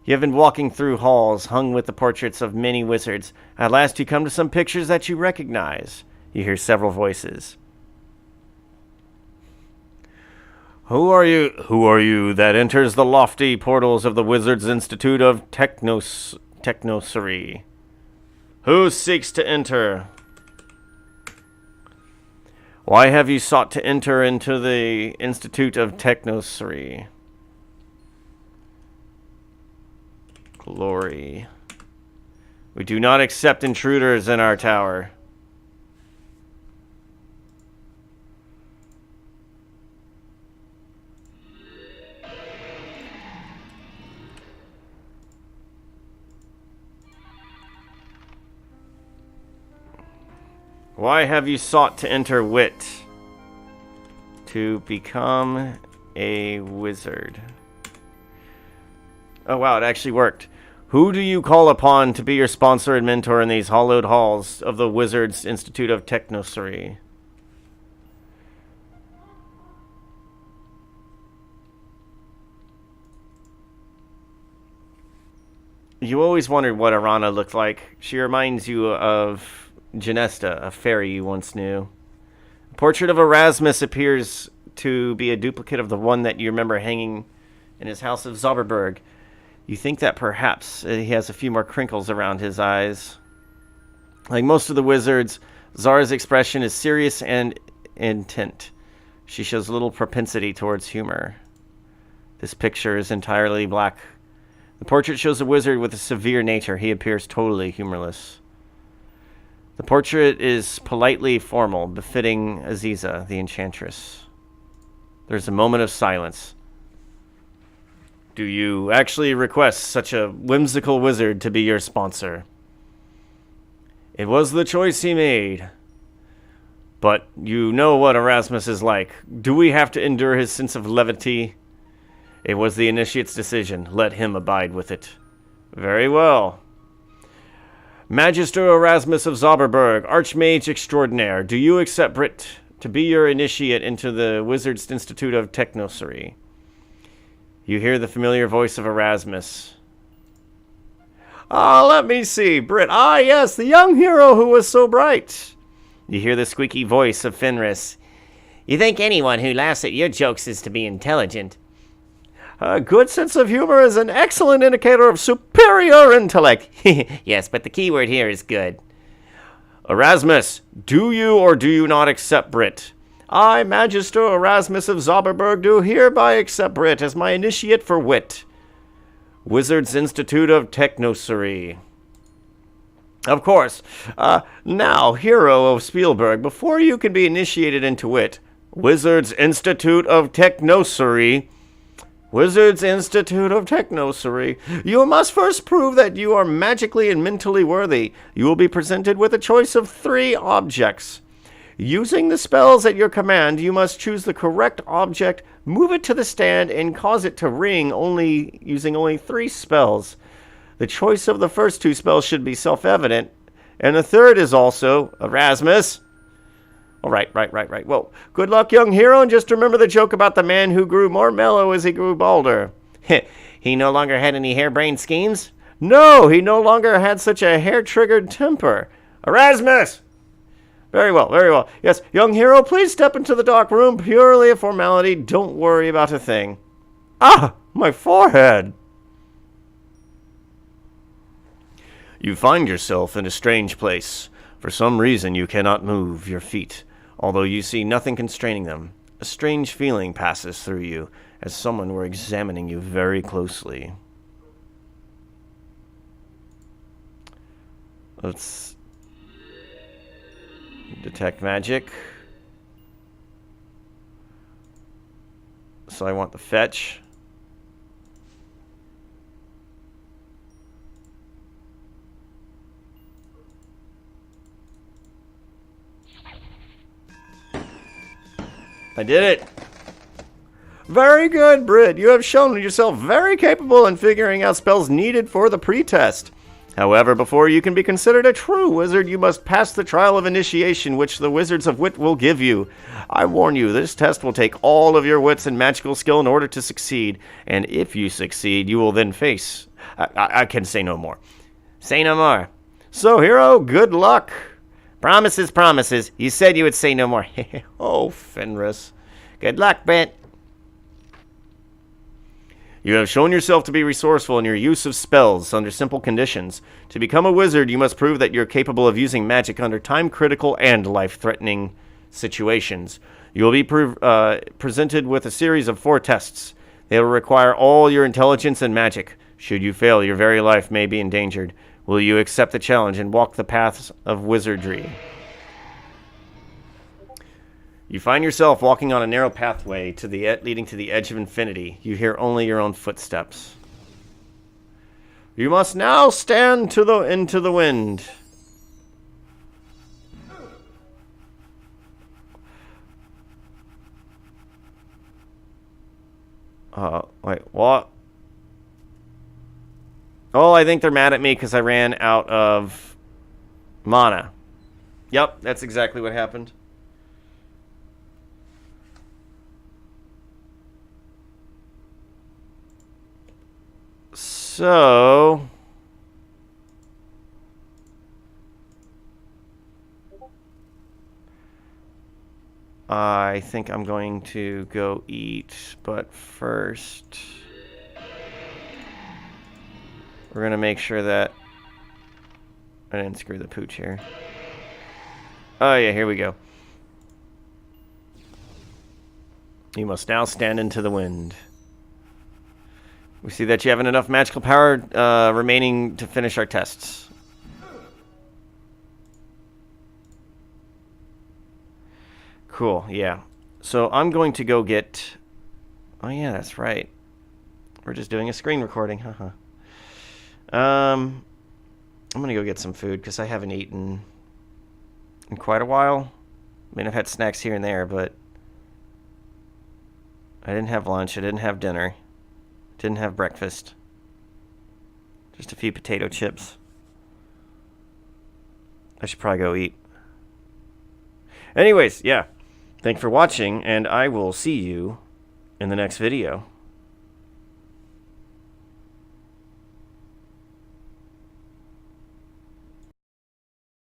A: You have been walking through halls hung with the portraits of many wizards. At last you come to some pictures that you recognize. You hear several voices. Who are you that enters the lofty portals of the Wizards' Institute of Technocery? Who seeks to enter? Why have you sought to enter into the Institute of Technocery? Glory. We do not accept intruders in our tower. Why have you sought to enter wit? To become a wizard. Oh wow, it actually worked. Who do you call upon to be your sponsor and mentor in these hallowed halls of the Wizards Institute of Technocery? You always wondered what Arana looked like. She reminds you of Genesta, a fairy you once knew. A portrait of Erasmus appears to be a duplicate of the one that you remember hanging in his house of Zauberberg. You think that perhaps he has a few more crinkles around his eyes. Like most of the wizards, Zara's expression is serious and intent. She shows little propensity towards humor. This picture is entirely black. The portrait shows a wizard with a severe nature. He appears totally humorless. The portrait is politely formal, befitting Aziza, the enchantress. There's a moment of silence. Do you actually request such a whimsical wizard to be your sponsor? It was the choice he made. But you know what Erasmus is like. Do we have to endure his sense of levity? It was the initiate's decision. Let him abide with it. Very well. Magister Erasmus of Zauberberg, Archmage Extraordinaire, do you accept Britt to be your initiate into the Wizards' Institute of Technocery? You hear the familiar voice of Erasmus. Ah, let me see, Britt. Ah, yes, the young hero who was so bright. You hear the squeaky voice of Fenris.
B: You think anyone who laughs at your jokes is to be intelligent.
A: A good sense of humor is an excellent indicator of superior intellect.
B: Yes, but the key word here is good.
A: Erasmus, do you or do you not accept Britt? I, Magister Erasmus of Zauberberg, do hereby accept Britt as my initiate for wit. Wizards Institute of Technocery. Of course. Now, hero of Spielberg, before you can be initiated into wit, Wizards Institute of Technocery... Wizards Institute of Technocery. You must first prove that you are magically and mentally worthy. You will be presented with a choice of 3 objects. Using the spells at your command, you must choose the correct object, move it to the stand, and cause it to ring using only 3 spells. The choice of the first 2 spells should be self-evident, and the third is also Erasmus. Oh, right. Well, good luck, young hero, and just remember the joke about the man who grew more mellow as he grew bolder.
B: He no longer had any harebrained schemes?
A: No, he no longer had such a hair-triggered temper. Erasmus! Very well. Yes, young hero, please step into the dark room. Purely a formality. Don't worry about a thing. Ah, my forehead! You find yourself in a strange place. For some reason, you cannot move your feet. Although you see nothing constraining them, a strange feeling passes through you, as someone were examining you very closely. Let's detect magic. So I want the fetch. I did it. Very good, Britt. You have shown yourself very capable in figuring out spells needed for the pretest. However, before you can be considered a true wizard, you must pass the trial of initiation, which the Wizards of Wit will give you. I warn you, this test will take all of your wits and magical skill in order to succeed, and if you succeed, you will then face... I can say no more. Say no more. So, hero, good luck. Promises, promises. You said you would say no more. Oh, Fenris. Good luck, Britt. You have shown yourself to be resourceful in your use of spells under simple conditions. To become a wizard, you must prove that you're capable of using magic under time-critical and life-threatening situations. You will be presented with a series of 4 tests. They will require all your intelligence and magic. Should you fail, your very life may be endangered. Will you accept the challenge and walk the paths of wizardry? You find yourself walking on a narrow pathway to the leading to the edge of infinity. You hear only your own footsteps. You must now stand into the wind. Wait, what? Oh, I think they're mad at me because I ran out of mana. Yep, that's exactly what happened. So, I think I'm going to go eat, but first, we're going to make sure that I didn't screw the pooch here. Oh yeah, here we go. You must now stand into the wind. We see that you haven't enough magical power remaining to finish our tests. Cool, yeah. So I'm going to go get... Oh yeah, that's right. We're just doing a screen recording, haha. I'm going to go get some food because I haven't eaten in quite a while. I mean, I've had snacks here and there, but I didn't have lunch, I didn't have dinner. Didn't have breakfast. Just a few potato chips. I should probably go eat. Anyways, yeah. Thanks for watching, and I will see you in the next video.